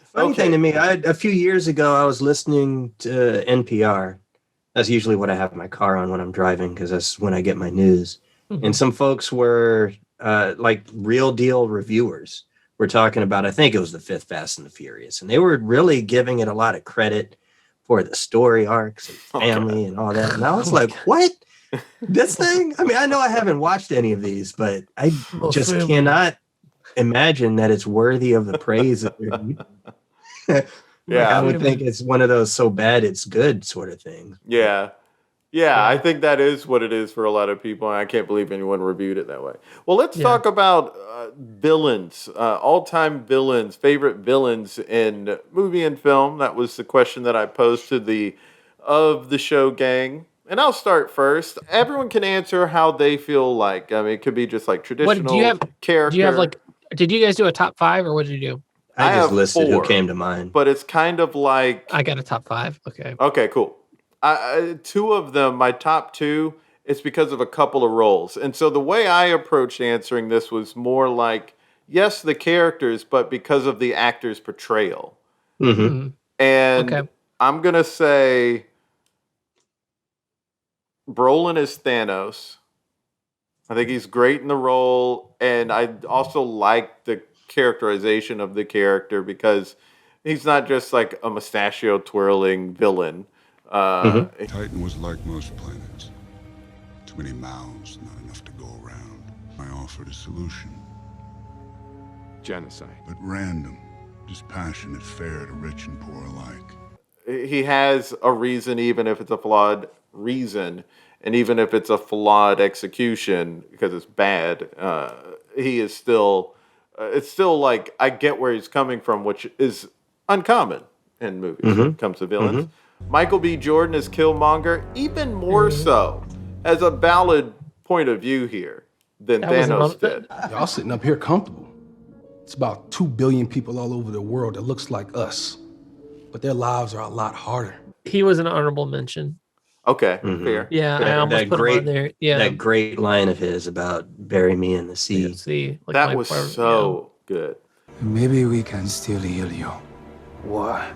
S5: Funny thing to me, a few years ago, I was listening to NPR. That's usually what I have my car on when I'm driving because that's when I get my news. And some folks were like real deal reviewers were talking about, I think it was the 5th Fast and the Furious. And they were really giving it a lot of credit for the story arcs and family and all that. And I was like, what? This thing? I mean, I know I haven't watched any of these, but I just cannot imagine that it's worthy of the praise that they're giving. I would think it's one of those so bad it's good sort of things.
S2: Yeah, I think that is what it is for a lot of people, and I can't believe anyone reviewed it that way. Well, let's talk about villains, all-time villains, favorite villains in movie and film. That was the question that I posed to the show gang. And I'll start first. Everyone can answer how they feel like. I mean, it could be just like traditional character.
S4: Do you have like, did you guys do a top 5 or what did you do?
S5: I just listed 4, who came to mind.
S2: But it's kind of like.
S4: I got a top 5. Okay.
S2: Okay, cool. 2 of them, my top 2, it's because of a couple of roles. And so the way I approached answering this was more like, yes, the characters, but because of the actor's portrayal. And I'm going to say Brolin is Thanos. I think he's great in the role, and I also like the characterization of the character because he's not just like a mustachio twirling villain.
S18: Titan was like most planets. Too many mouths, not enough to go around. I offered a solution.
S14: Genocide.
S18: But random, dispassionate, fair to rich and poor alike.
S2: He has a reason, even if it's a flawed reason, and even if it's a flawed execution because it's bad, he is still. It's still like I get where he's coming from, which is uncommon in movies when it comes to villains. Michael B. Jordan as Killmonger, even more so, has a valid point of view here than Thanos did.
S16: Y'all sitting up here comfortable. It's about 2 billion people all over the world that looks like us, but their lives are a lot harder.
S4: He was an honorable mention.
S2: Okay,
S5: Mhm.
S2: fair.
S4: Yeah,
S2: fair.
S4: I almost
S5: That
S4: put him on there. Yeah.
S5: That great line of his about bury me in the sea.
S4: See, like
S2: That
S4: my
S2: was
S4: poor-
S2: so good.
S6: Maybe we can still heal you.
S3: Why?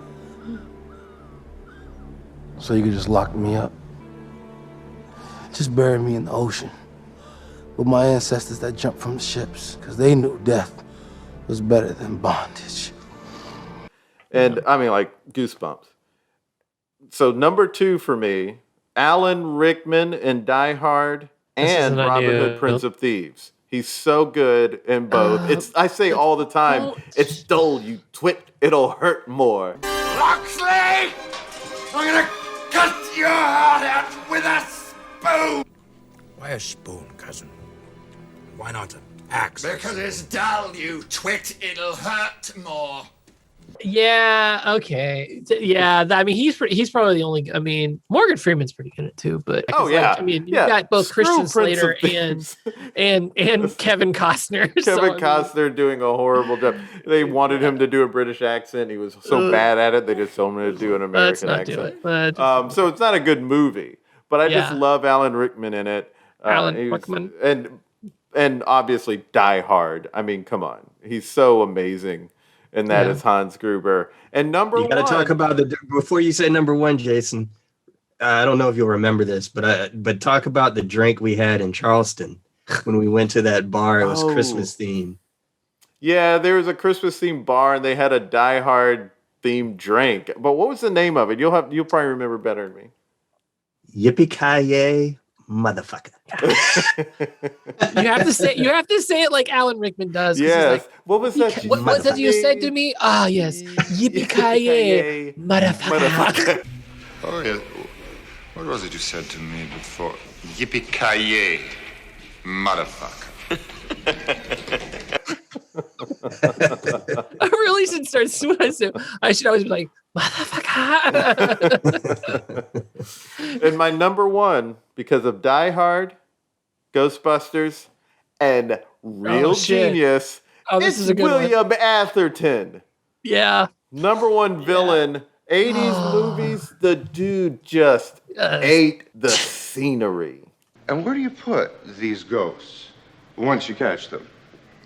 S3: So you could just lock me up? Just bury me in the ocean with my ancestors that jumped from the ships, because they knew death was better than bondage.
S2: And I mean, like, goosebumps. So number 2 for me, Alan Rickman in Die Hard
S4: This
S2: and
S4: isn't a
S2: Robin
S4: new-
S2: Hood, Prince of Thieves. He's so good in both. I say all the time, it's dull, you twit, it'll hurt more.
S15: Loxley! I'm gonna cut your heart out with a spoon!
S10: Why a spoon, cousin? Why not an axe?
S15: Because it's dull, you twit, it'll hurt more.
S4: Yeah. Okay. Yeah. I mean, he's probably the only. I mean, Morgan Freeman's pretty good at it too. But
S2: Oh, yeah.
S4: I mean, you've
S2: Yeah.
S4: got both
S2: Screw
S4: Christian
S2: Prince of
S4: Slater and Kevin Costner. So,
S2: Kevin
S4: I mean,
S2: Costner doing a horrible job. They wanted him to do a British accent. He was so bad at it, they just told him to do an
S4: Let's
S2: American
S4: not
S2: accent.
S4: do it.
S2: So it's not a good movie, but I just
S4: Yeah.
S2: love Alan Rickman in it.
S4: Alan
S2: he was-
S4: Rickman.
S2: And obviously Die Hard. I mean, come on. He's so amazing. And that is Hans Gruber. And number
S5: You got to
S2: one.
S5: talk about before you say number 1, Jason. I don't know if you'll remember this, but talk about the drink we had in Charleston when we went to that bar. It was
S2: Oh.
S5: Christmas themed.
S2: Yeah, there was a Christmas themed bar and they had a Die Hard themed drink. But what was the name of it? You'll probably remember better than me.
S5: Yippee-ki-yay, motherfucker.
S4: you have to say it like Alan Rickman does. 'Cause he's
S2: Yes.
S4: like,
S2: What was that?
S4: what was that you said to me? Ah, yes. Yippee-ki-yay, motherfucker.
S18: Oh, yeah. What was it you said to me before? Yippee-ki-yay, motherfucker.
S4: I really should start soon. I should always be like, motherfucker.
S2: And my number 1, because of Die Hard, Ghostbusters, and Real
S4: shit.
S2: Genius,
S4: Oh, this
S2: it's
S4: is a good one.
S2: William Atherton.
S4: Yeah.
S2: Number 1 villain, 80s movies. The dude just ate the scenery.
S18: And where do you put these ghosts once you catch them?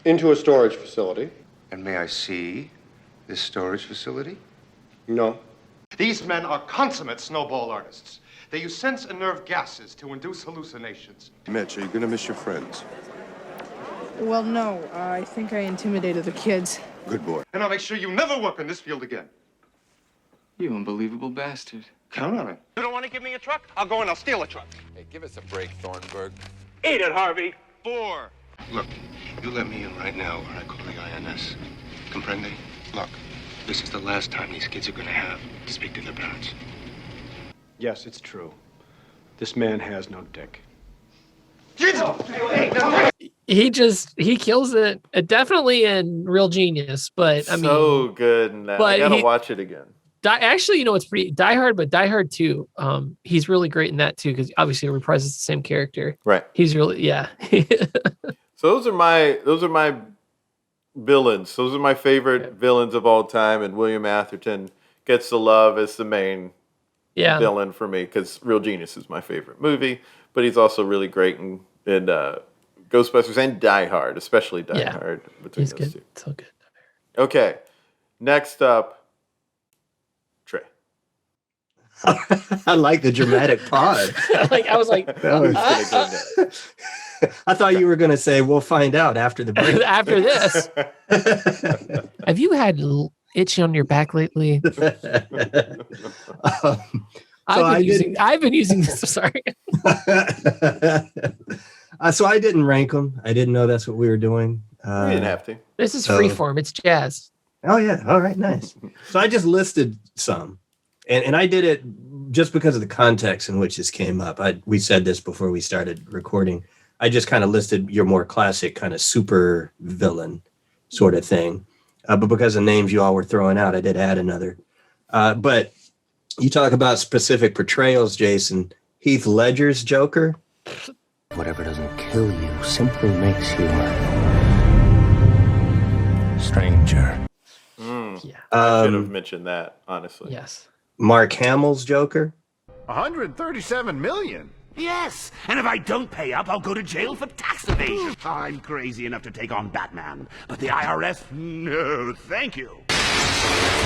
S15: Into a storage facility.
S18: And may I see this storage facility?
S15: No.
S19: These men are consummate snowball artists. They use sense and nerve gases to induce hallucinations.
S15: Mitch, are you gonna miss your friends?
S20: Well, no. I think I intimidated the kids.
S15: Good boy.
S19: And I'll make sure you never work in this field again.
S21: You unbelievable bastard.
S19: Count on it. You don't want to give me a truck? I'll go and I'll steal a truck.
S21: Hey, give us a break, Thornburg.
S19: Eat it, Harvey. 4.
S15: Look, you let me in right now or I call the INS. Comprende? Look, this is the last time these kids are gonna have to speak to their parents.
S22: Yes, it's true. This man has no dick.
S4: He kills it. Definitely in Real Genius, but I mean,
S2: so good in that. I
S4: but
S2: gotta watch it again.
S4: Actually, you know, it's pretty Die Hard, but Die Hard 2, he's really great in that too, because obviously it reprises the same character.
S2: Right.
S4: He's really, yeah.
S2: So those are my villains. Those are my favorite villains of all time, and William Atherton gets the love as the main villain for me because Real Genius is my favorite movie, but he's also really great in Ghostbusters and Die Hard, especially Die Hard. Between
S4: He's
S2: those
S4: good.
S2: two.
S4: So good.
S2: Okay, next up, Trey.
S5: I like the dramatic pause.
S4: I was like,
S5: I thought you were going to say, we'll find out after the break.
S4: after this. Have you had itch on your back lately? I've been using this. Sorry.
S5: So I didn't rank them. I didn't know that's what we were doing.
S2: You didn't have to.
S4: This is freeform. It's jazz.
S5: Oh yeah. All right. Nice. So I just listed some, and I did it just because of the context in which this came up. We said this before we started recording. I just kind of listed your more classic kind of super villain sort of thing. But because of names you all were throwing out, I did add another. But you talk about specific portrayals, Jason. Heath Ledger's Joker.
S1: Whatever doesn't kill you simply makes you a stranger.
S2: I should have mentioned that, honestly.
S4: Yes.
S5: Mark Hamill's Joker.
S11: 137 million?
S12: Yes, and if I don't pay up, I'll go to jail for tax evasion. I'm crazy enough to take on Batman, but the IRS, no, thank you.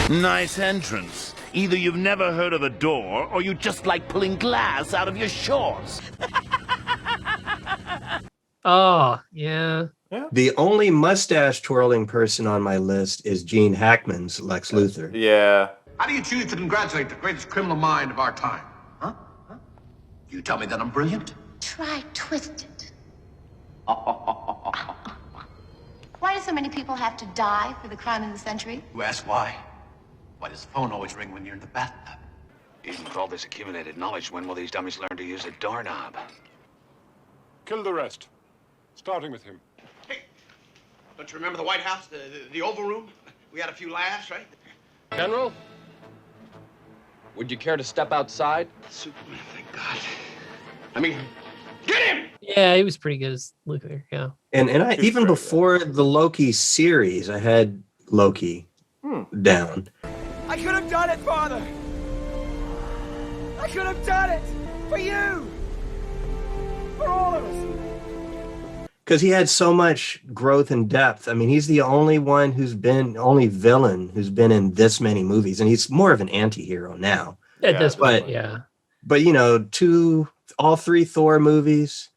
S12: Nice entrance. Either you've never heard of a door, or you just like pulling glass out of your shorts.
S4: Oh, yeah.
S5: The only mustache twirling person on my list is Gene Hackman's Lex Luthor.
S2: Yeah.
S10: How do you choose to congratulate the greatest criminal mind of our time? Huh? You tell me that I'm brilliant?
S17: Try twist it. Why do so many people have to die for the crime of the century?
S10: You ask why? Why does the phone always ring when you're in the bathtub?
S21: Even with all this accumulated knowledge, when will these dummies learn to use a doorknob?
S22: Kill the rest. Starting with him.
S10: Don't you remember the White House, the Oval Room? We had a few laughs, right?
S23: General? Would you care to step outside?
S10: Superman, thank God. I mean, get him!
S4: Yeah, he was pretty good as Luthor, yeah.
S5: And I even before the Loki series, I had Loki down.
S24: I could have done it, Father! I could have done it! For you! For all of us!
S5: Because he had so much growth and depth. I mean, he's the only villain who's been in this many movies, and he's more of an anti-hero now.
S4: At this point, yeah.
S5: But you know, all three Thor movies,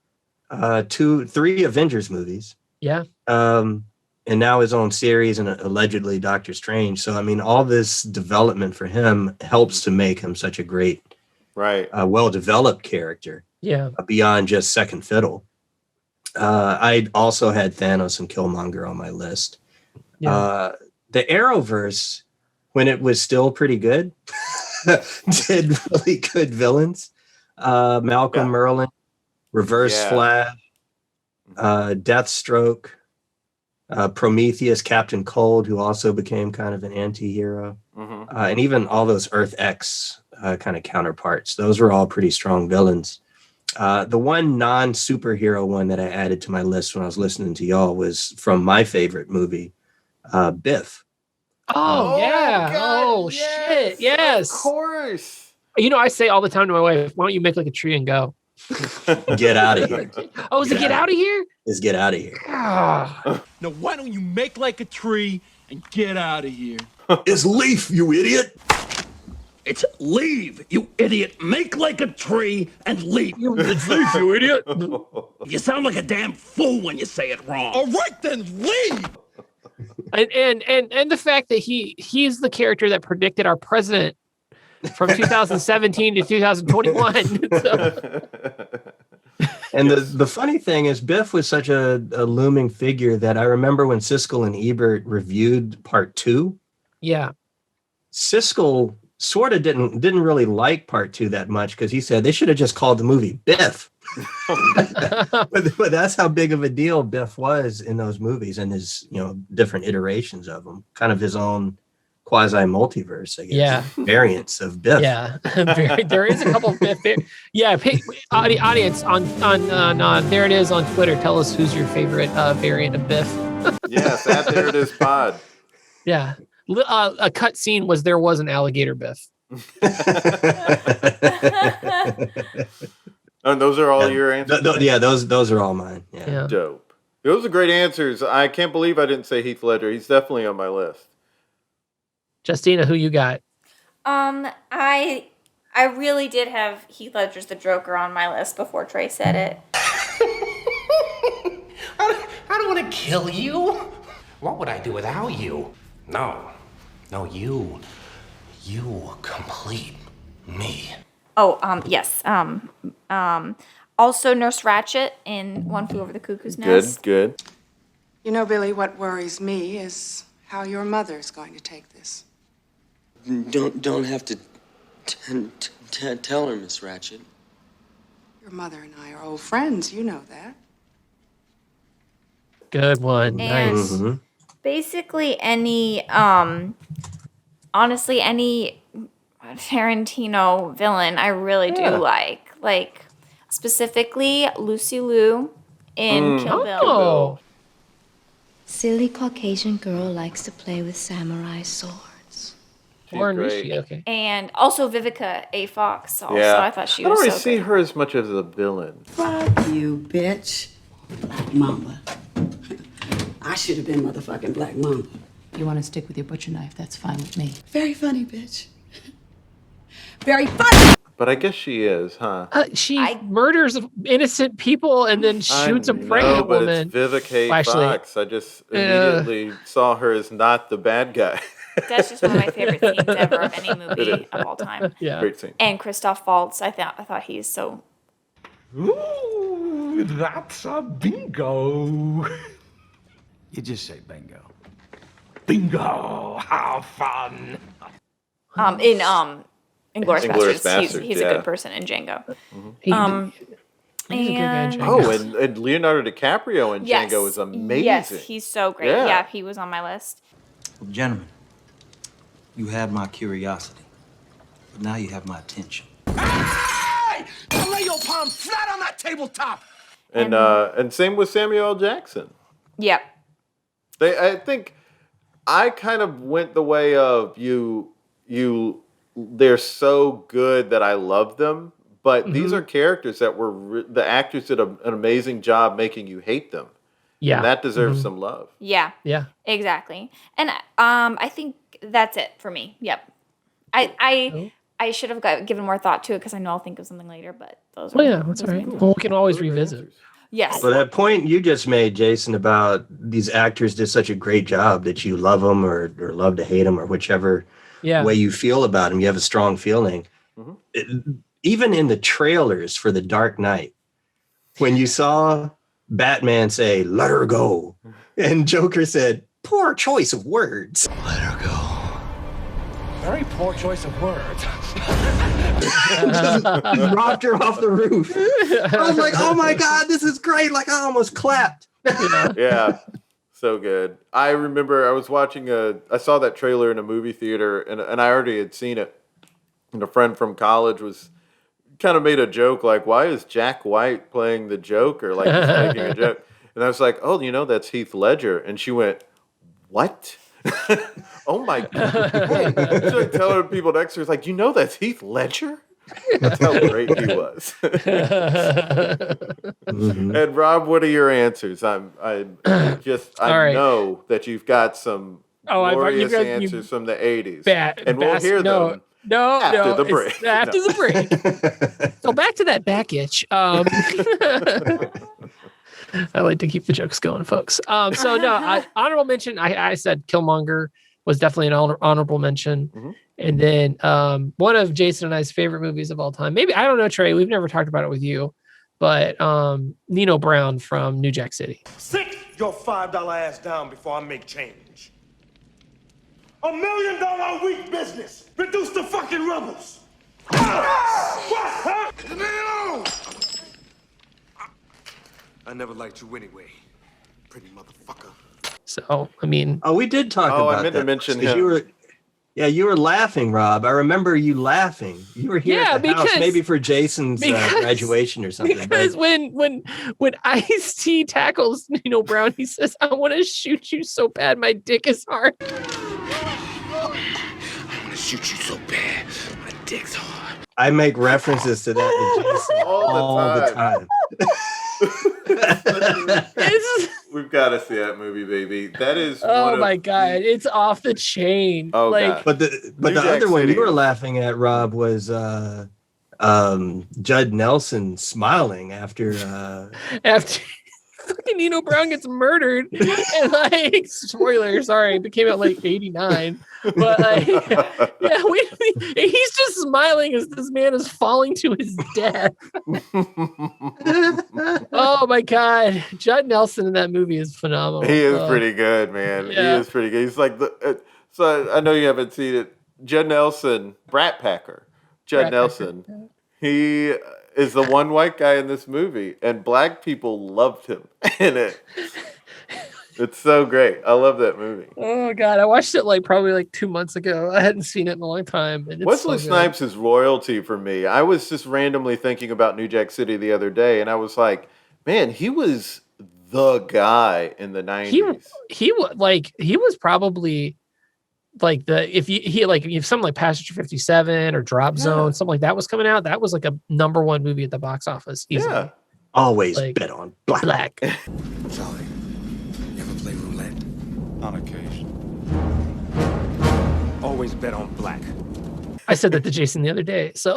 S5: 3 Avengers movies.
S4: Yeah.
S5: And now his own series and allegedly Doctor Strange. So I mean, all this development for him helps to make him such a great, well-developed character.
S4: Yeah.
S5: Beyond just second fiddle. I also had Thanos and Killmonger on my list.
S4: Yeah.
S5: The Arrowverse, when it was still pretty good, did really good villains. Malcolm Merlyn, Reverse Flash, Deathstroke, Prometheus, Captain Cold, who also became kind of an anti-hero, and even all those Earth X kind of counterparts. Those were all pretty strong villains. The one non-superhero one that I added to my list when I was listening to y'all was from my favorite movie, Biff.
S4: Oh, yeah.
S2: God,
S4: Shit. Yes.
S2: Of course.
S4: You know, I say all the time to my wife, why don't you make like a tree and go?
S5: Get out of here.
S4: Oh, is it get out of here?
S5: Is get out of here.
S12: Now, why don't you make like a tree and get out of here?
S10: It's leaf, you idiot!
S12: It's leave, you idiot. Make like a tree and leave.
S4: It's leave, you idiot.
S12: You sound like a damn fool when you say it wrong. All right, then leave.
S4: And the fact that he's the character that predicted our president from 2017 to 2021.
S5: And the funny thing is, Biff was such a looming figure that I remember when Siskel and Ebert reviewed part 2.
S4: Yeah.
S5: Siskel sort of didn't really like part 2 that much because he said they should have just called the movie Biff. but that's how big of a deal Biff was in those movies and his different iterations of them, kind of his own quasi multiverse, I guess.
S4: Yeah,
S5: variants of Biff.
S4: Yeah, there is a couple of Biff. Yeah, audience on there it is on Twitter. Tell us who's your favorite variant of Biff.
S2: Yes, there it is pod.
S4: Yeah. A cut scene was there was an alligator Biff.
S2: And those are all your answers?
S5: Those are all mine. Yeah.
S2: Dope. Those are great answers. I can't believe I didn't say Heath Ledger. He's definitely on my list.
S4: Justina, who you got?
S9: I really did have Heath Ledger's The Joker on my list before Trey said it.
S12: I don't want to kill you. What would I do without you? No, you complete me.
S9: Oh, yes. Also Nurse Ratched in One Flew Over the Cuckoo's Nest.
S2: Good.
S20: You know, Billy, what worries me is how your mother's going to take this.
S25: Don't have to tell her, Miss Ratched.
S20: Your mother and I are old friends. You know that.
S4: Good one.
S9: And
S4: nice.
S9: Basically any, honestly, any Tarantino villain I really do like. Like, specifically Lucy Liu in Kill Bill.
S4: Oh.
S17: Silly Caucasian girl likes to play with samurai swords.
S4: Lauren
S2: great.
S4: Rishi, okay.
S9: And also Vivica A. Fox. Also,
S2: Yeah.
S9: I thought she
S2: I don't
S9: was
S2: really
S9: so
S2: see
S9: good.
S2: her as much as a villain.
S7: Fuck you, bitch. Black Mamba. I should have been motherfucking Black Mamba.
S8: You want to stick with your butcher knife, that's fine with me.
S7: Very funny, bitch. Very funny!
S2: But I guess she is, huh?
S4: She murders innocent people and then shoots a pregnant
S2: but
S4: woman.
S2: it's Vivica
S4: Well, actually,
S2: Fox. I just immediately saw her as not the bad guy.
S9: That's just one of my favorite scenes ever of any movie of all time.
S4: Yeah.
S2: Great scene.
S9: And Christoph Waltz, I thought he's so.
S13: Ooh, that's a bingo. You just say bingo. Bingo! How fun!
S9: In Inglourious
S2: Inglourious
S9: Basterds, he's a
S2: yeah.
S9: good person in Django.
S4: He's a good guy in Django.
S2: And Leonardo DiCaprio in
S9: Yes.
S2: Django is amazing.
S9: Yes, he's so great.
S2: Yeah.
S9: Yeah, he was on my list.
S14: Gentlemen, you had my curiosity, but now you have my attention.
S12: Hey! Lay your palm flat on that tabletop!
S2: And same with Samuel L. Jackson.
S9: Yep.
S2: I think I kind of went the way of they're so good that I love them, but these are characters that were the actors did an amazing job making you hate them.
S4: Yeah.
S2: And that deserves some love.
S9: Yeah.
S4: Yeah.
S9: Exactly. And I think that's it for me. Yep. I should have given more thought to it because I know I'll think of something later, but those are.
S4: Well, yeah, that's all right. Well, we can always revisit.
S9: Yes.
S5: Well, that point you just made, Jason, about these actors did such a great job that you love them or love to hate them or whichever way you feel about them. You have a strong feeling. Even in the trailers for The Dark Knight, when you saw Batman say, "Let her go," and Joker said, "Poor choice of words." Let her go.
S13: Very poor choice of words.
S5: Just dropped her off the roof. I was like, oh my God, this is great. Like, I almost clapped.
S2: Yeah, so good. I remember I was watching I saw that trailer in a movie theater, and I already had seen it. And a friend from college was kind of made a joke like, why is Jack White playing the Joker? Like, he's making a joke. And I was like, oh, that's Heath Ledger. And she went, what? Oh my God. She's like telling people next to her, it's like, that's Heath Ledger? That's how great he was. And Rob, what are your answers? I know that you've got some glorious answers from the 80s. And we'll hear them after the break.
S4: After the break. So back to that back itch. I like to keep the jokes going, folks. Honorable mention. I said Killmonger was definitely an honorable mention. And then one of Jason and I's favorite movies of all time. Maybe, I don't know, Trey, we've never talked about it with you, but Nino Brown from New Jack City.
S16: Sit your $5 ass down before I make change. $1 million a week business. Reduce the fucking rebels.
S19: I never liked you anyway, pretty motherfucker.
S4: So, I mean...
S5: Oh, we did talk about that.
S2: I meant to mention him.
S5: You were laughing, Rob. I remember you laughing. You were here at the house, maybe for Jason's graduation or something.
S4: Because when Ice-T tackles Nino Brown, he says, I want to shoot you so bad my dick is hard.
S19: I want to shoot you so bad, my dick's hard.
S5: I make references to that to Jason all the time.
S2: We've got to see that movie, baby. That is.
S4: Oh my God, it's off the chain.
S2: Oh God.
S5: But the other one you were laughing at, Rob, was Judd Nelson smiling after
S4: fucking Nino Brown gets murdered. And like, spoiler, sorry, it came out like 89. But like, yeah, he's just smiling as this man is falling to his death. Oh my God, Judd Nelson in that movie is phenomenal.
S2: He is pretty good, man.
S4: Yeah.
S2: He is pretty good. He's like so I know you haven't seen it. Judd Nelson, Brat Packer. Judd Nelson. He is the one white guy in this movie, and black people loved him in it. It's so great. I love that movie.
S4: Oh God, I watched it probably 2 months ago. I hadn't seen it in a long time. And it's
S2: Wesley
S4: so
S2: Snipes is royalty for me. I was just randomly thinking about New Jack City the other day, and I was like, man, he was the guy in the 90s.
S4: He was probably if something like Passenger 57 or Drop Zone, something like that was coming out, that was like a #1 movie at the box office easily.
S2: Yeah.
S5: Always bet on black.
S13: Charlie, you ever play roulette? On occasion. Always bet on black.
S4: I said that to Jason the other day. So,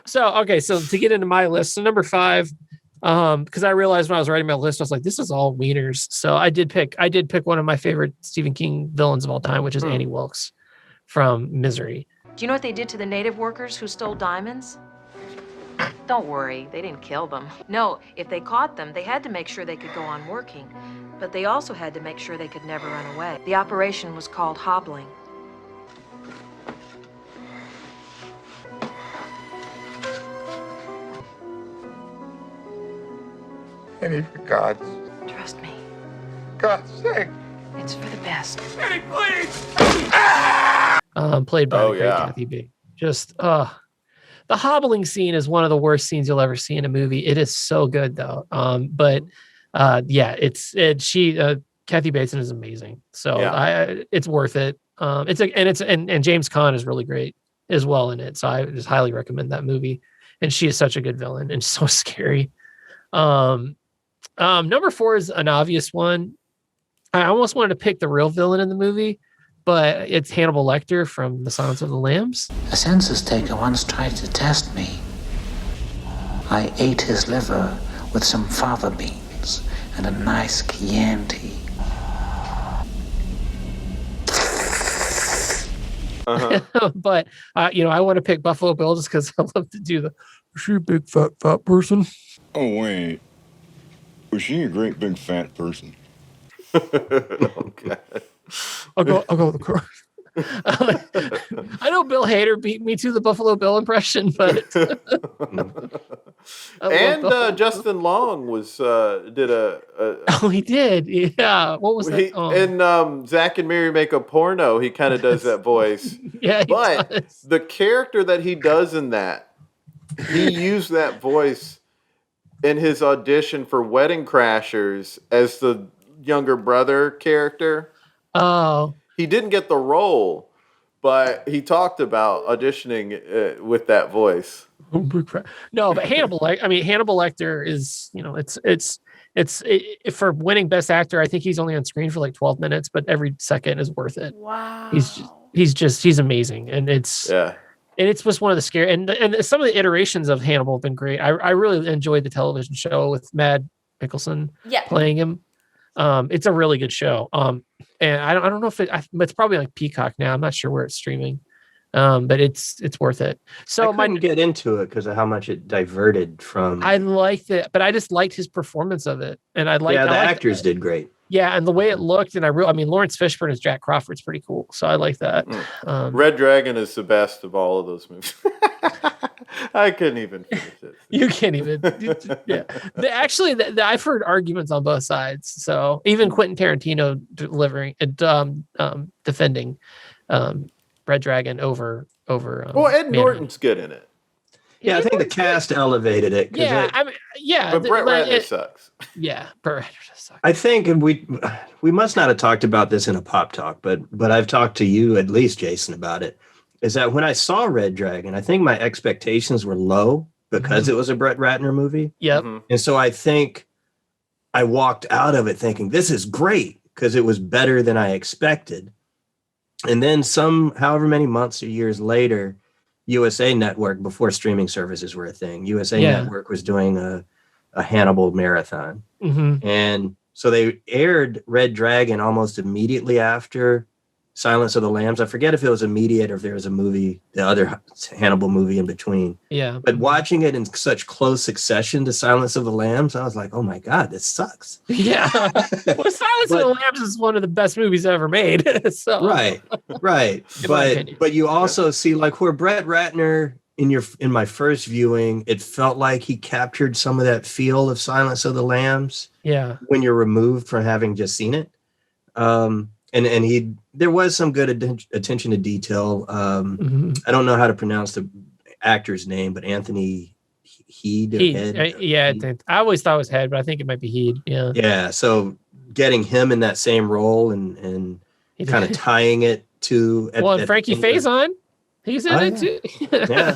S4: so to get into my list, so number 5, because I realized when I was writing my list, I was like, this is all wieners. So I did pick one of my favorite Stephen King villains of all time, which is Annie Wilkes from Misery.
S1: Do you know what they did to the native workers who stole diamonds? Don't worry, they didn't kill them. No, if they caught them, they had to make sure they could go on working. But they also had to make sure they could never run away. The operation was called hobbling.
S11: Eddie, for God's...
S1: Trust me.
S11: God's sake.
S1: It's for the best.
S11: Eddie, please!
S4: Played by the great Kathy B. Just, the hobbling scene is one of the worst scenes you'll ever see in a movie. It is so good though. Kathy Bateson is amazing. So it's worth it. And James Caan is really great as well in it. So I just highly recommend that movie. And she is such a good villain and so scary. Number 4 is an obvious one. I almost wanted to pick the real villain in the movie, but it's Hannibal Lecter from The Silence of the Lambs.
S3: A census taker once tried to test me. I ate his liver with some fava beans and a nice Chianti.
S4: But I want to pick Buffalo Bill just because I love to do the she a big fat person.
S6: Oh wait, was she a great big fat person?
S2: Okay.
S4: I'll go with the car. I know Bill Hader beat me to the Buffalo Bill impression, but
S2: and Justin Long did a
S4: oh, he did, yeah. What was that?
S2: In Zach and Mary Make a Porno, he kind of does that voice.
S4: Yeah,
S2: but
S4: does.
S2: The character that he does in that, he used that voice in his audition for Wedding Crashers as the younger brother character.
S4: Oh.
S2: He didn't get the role, but he talked about auditioning with that voice.
S4: No, but Hannibal Lecter is, it's for winning Best Actor. I think he's only on screen for like 12 minutes, but every second is worth it.
S9: Wow.
S4: He's amazing, and it's just one of the scary and some of the iterations of Hannibal have been great. I really enjoyed the television show with Mads Mikkelsen playing him. It's a really good show. And I don't know if it's probably like Peacock now. I'm not sure where it's streaming. But it's worth it. So
S5: I couldn't get into it because of how much it diverted from.
S4: I liked it, but I just liked his performance of it, and the actors
S5: did great.
S4: Yeah, and the way it looked, and Lawrence Fishburne as Jack Crawford's pretty cool. So I like that.
S2: Red Dragon is the best of all of those movies. I couldn't even finish it.
S4: You can't even. Yeah, I've heard arguments on both sides. So even Quentin Tarantino defending Red Dragon over.
S2: Ed Norton's good in it.
S5: Yeah, I think the cast elevated it.
S2: But Brett Ratner sucks.
S4: Yeah, Brett Ratner sucks.
S5: I think we must not have talked about this in a pop talk, but I've talked to you, at least Jason, about it. Is that when I saw Red Dragon, I think my expectations were low because it was a Brett Ratner movie.
S4: Yep.
S5: And so I think I walked out of it thinking, this is great, because it was better than I expected. And then however many months or years later, USA Network, before streaming services were a thing, USA Network was doing a Hannibal marathon. And so they aired Red Dragon almost immediately after Silence of the Lambs. I forget if it was immediate or if there was a movie, the other Hannibal movie in between.
S4: Yeah.
S5: But watching it in such close succession to Silence of the Lambs, I was like, oh my God, this sucks.
S4: Yeah. Well, Silence of the Lambs is one of the best movies ever made. So. Right.
S5: But you also see like where Brett Ratner in my first viewing, it felt like he captured some of that feel of Silence of the Lambs.
S4: Yeah.
S5: When you're removed from having just seen it. And there was some good attention to detail. I don't know how to pronounce the actor's name, but Anthony Heed.
S4: I always thought it was Head, but I think it might be Heed. Yeah.
S5: Yeah. So getting him in that same role and kind of tying it to.
S4: And Frankie Faison, he's in it too.
S5: Yeah.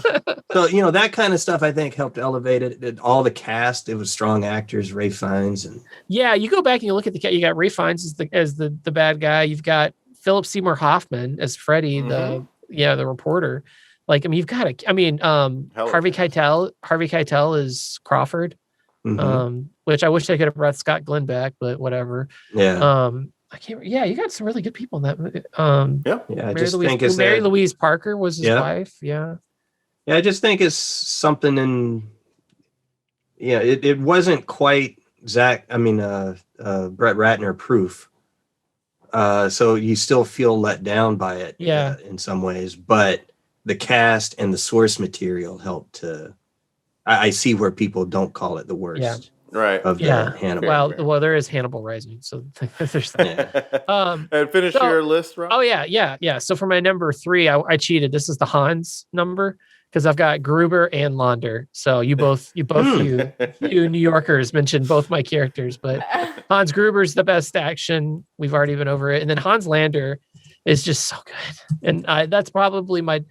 S5: So that kind of stuff I think helped elevate it. All the cast, it was strong actors, Ray Fiennes, and
S4: yeah. You go back and you look at you got Ray Fiennes as the bad guy. You've got Philip Seymour Hoffman as Freddy, the reporter. Like, I mean, you've got Harvey Keitel is Crawford, which I wish they could have brought Scott Glenn back, but whatever.
S5: Yeah.
S4: I can't. Yeah, you got some really good people in that movie.
S5: I just think it's
S4: Mary Louise Parker was his wife. Yeah.
S5: Yeah, I just think it's something in. Yeah, it wasn't quite Brett Ratner proof. So you still feel let down by it.
S4: Yeah.
S5: In some ways, but the cast and the source material helped to. I see where people don't call it the worst.
S2: Yeah. Right.
S5: Of the Hannibal.
S4: Well, there is Hannibal Rising, so there's that.
S2: And finish your list, Rob.
S4: Oh yeah. So for my number 3, I cheated. This is the Hans number because I've got Gruber and Launder. So you New Yorkers mentioned both my characters, but Hans Gruber's the best action. We've already been over it, and then Hans Lander is just so good, and that's probably my.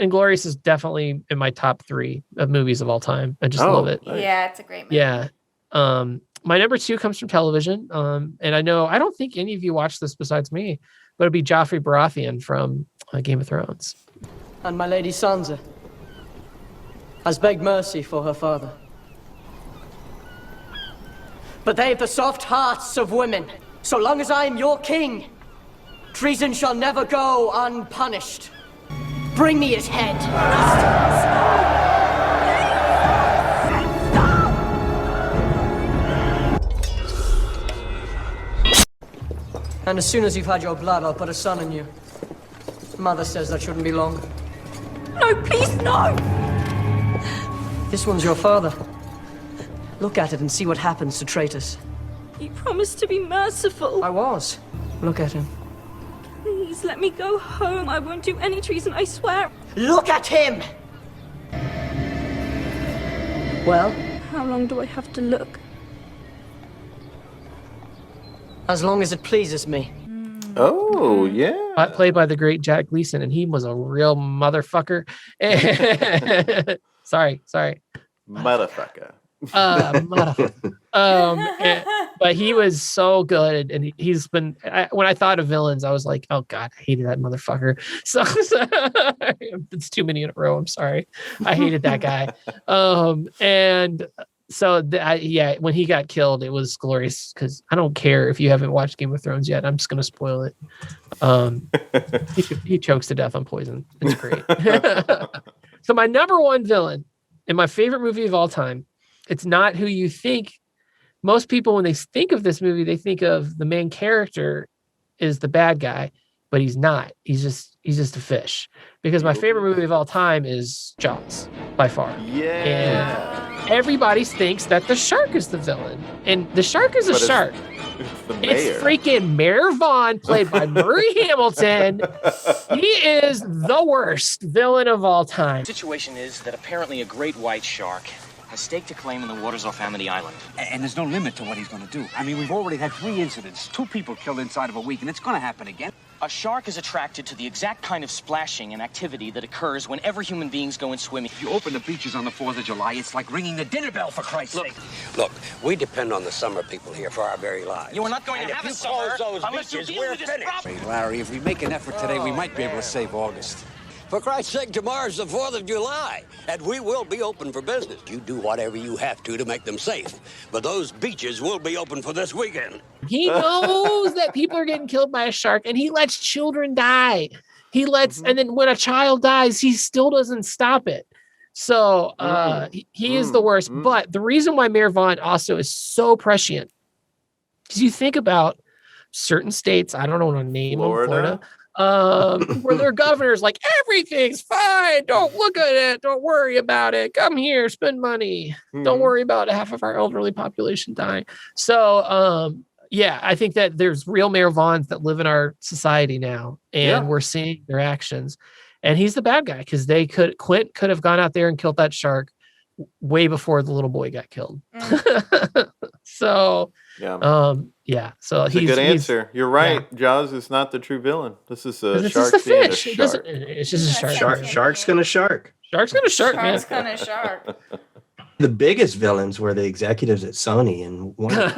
S4: Inglourious is definitely in my top 3 of movies of all time. I just love it.
S9: Nice. Yeah, it's a great movie.
S4: Yeah. My number 2 comes from television. And I don't think any of you watched this besides me, but it'd be Joffrey Baratheon from Game of Thrones.
S15: And my lady Sansa has begged mercy for her father. But they've the soft hearts of women. So long as I am your king, treason shall never go unpunished. Bring me his head. And as soon as you've had your blood, I'll put a son in you. Mother says that shouldn't be long.
S18: No, please, no!
S15: This one's your father. Look at it and see what happens to traitors.
S18: You promised to be merciful.
S15: I was. Look at him.
S18: Please let me go home. I won't do any treason, I swear.
S15: Look at him! Well?
S18: How long do I have to look?
S15: As long as it pleases me.
S2: Oh, yeah.
S4: Played by the great Jack Gleason, and he was a real motherfucker. Sorry.
S2: Motherfucker.
S4: But he was so good, and he's been. When I thought of villains, I was like, "Oh God, I hated that motherfucker." So it's too many in a row. I'm sorry, I hated that guy. And so when he got killed, it was glorious because I don't care if you haven't watched Game of Thrones yet. I'm just gonna spoil it. He chokes to death on poison. It's great. So my number 1 villain in my favorite movie of all time. It's not who you think. Most people, when they think of this movie, they think of the main character is the bad guy, but he's not. He's just a fish. Because my favorite movie of all time is Jaws, by far.
S2: Yeah.
S4: And everybody thinks that the shark is the villain, and the shark is a shark. It's freaking Mayor Vaughn, played by Murray Hamilton. He is the worst villain of all time.
S21: The situation is that apparently a great white shark has staked a claim in the waters off Amity Island.
S22: And there's no limit to what he's going to do. I mean, we've already had 3 incidents, 2 people killed inside of a week, and it's going to happen again.
S21: A shark is attracted to the exact kind of splashing and activity that occurs whenever human beings go in swimming.
S22: If you open the beaches on the 4th of July, it's like ringing the dinner bell, for Christ's sake.
S23: Look, we depend on the summer people here for our very lives.
S21: You are not going to have a summer unless you deal with this problem.
S22: Hey, Larry, if we make an effort today, we might be able to save August.
S23: For Christ's sake, tomorrow's the 4th of July, and we will be open for business. You do whatever you have to make them safe, but those beaches will be open for this weekend.
S4: He knows that people are getting killed by a shark, and he lets children die. And then when a child dies, he still doesn't stop it. So he is the worst. But the reason why Mayor Vaughn also is so prescient, because you think about certain states, I don't know what to name them, Florida, where their governor's like, everything's fine. Don't look at it. Don't worry about it. Come here, spend money. Don't worry about half of our elderly population dying. So, I think that there's real Mayor Vaughns that live in our society now, and we're seeing their actions. And he's the bad guy because Clint could have gone out there and killed that shark way before the little boy got killed. So
S2: Yeah.
S4: So
S2: That's a good answer. You're right. Jaws is not the true villain. This is a shark being a shark.
S4: It's just a shark.
S5: Shark's gonna shark.
S4: Shark's gonna shark, man.
S9: Shark's gonna shark.
S5: The biggest villains were the executives at Sony and Warner.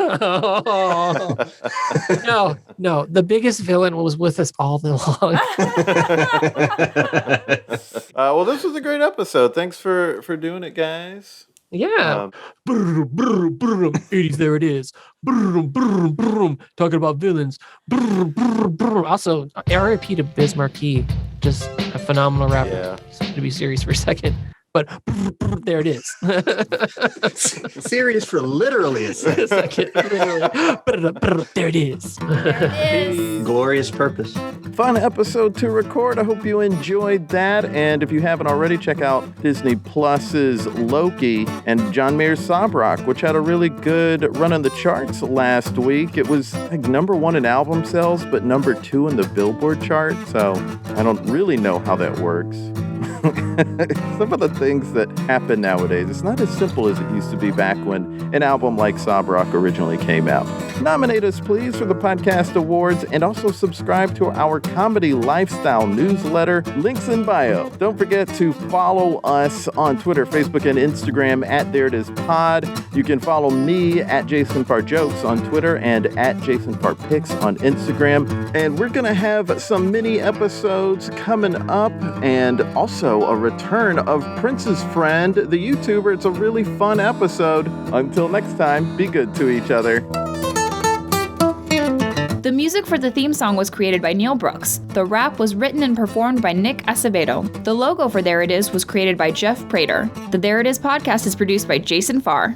S4: No. The biggest villain was with us all along.
S2: Well, this was a great episode. Thanks for doing it, guys.
S4: Yeah. 80s, there it is. Talking about villains. Also, RIP to Biz Markie. Just a phenomenal rapper.
S2: Yeah.
S4: To be serious for a second. But there it is.
S5: Serious for literally a second.
S4: There it is.
S5: Glorious purpose.
S2: Fun episode to record. I hope you enjoyed that. And if you haven't already, check out Disney Plus's Loki and John Mayer's Sob Rock, which had a really good run on the charts last week. It was like #1 in album sales, but #2 in the Billboard chart. So I don't really know how that works. Some of the things that happen nowadays, it's not as simple as it used to be back when an album like Sob Rock originally came out. Nominate us, please, for the podcast awards, and also subscribe to our comedy lifestyle newsletter. Links in bio. Don't forget to follow us on Twitter, Facebook, and Instagram at There It Is Pod. You can follow me at Jason Farr Jokes on Twitter and at Jason Farr Pics on Instagram. And we're going to have some mini episodes coming up, and also a return of Prince's Friend, the YouTuber. It's a really fun episode. Until next time, be good to each other.
S10: The music for the theme song was created by Neil Brooks. The rap was written and performed by Nick Acevedo. The logo for There It Is was created by Jeff Prater. The There It Is podcast is produced by Jason Farr.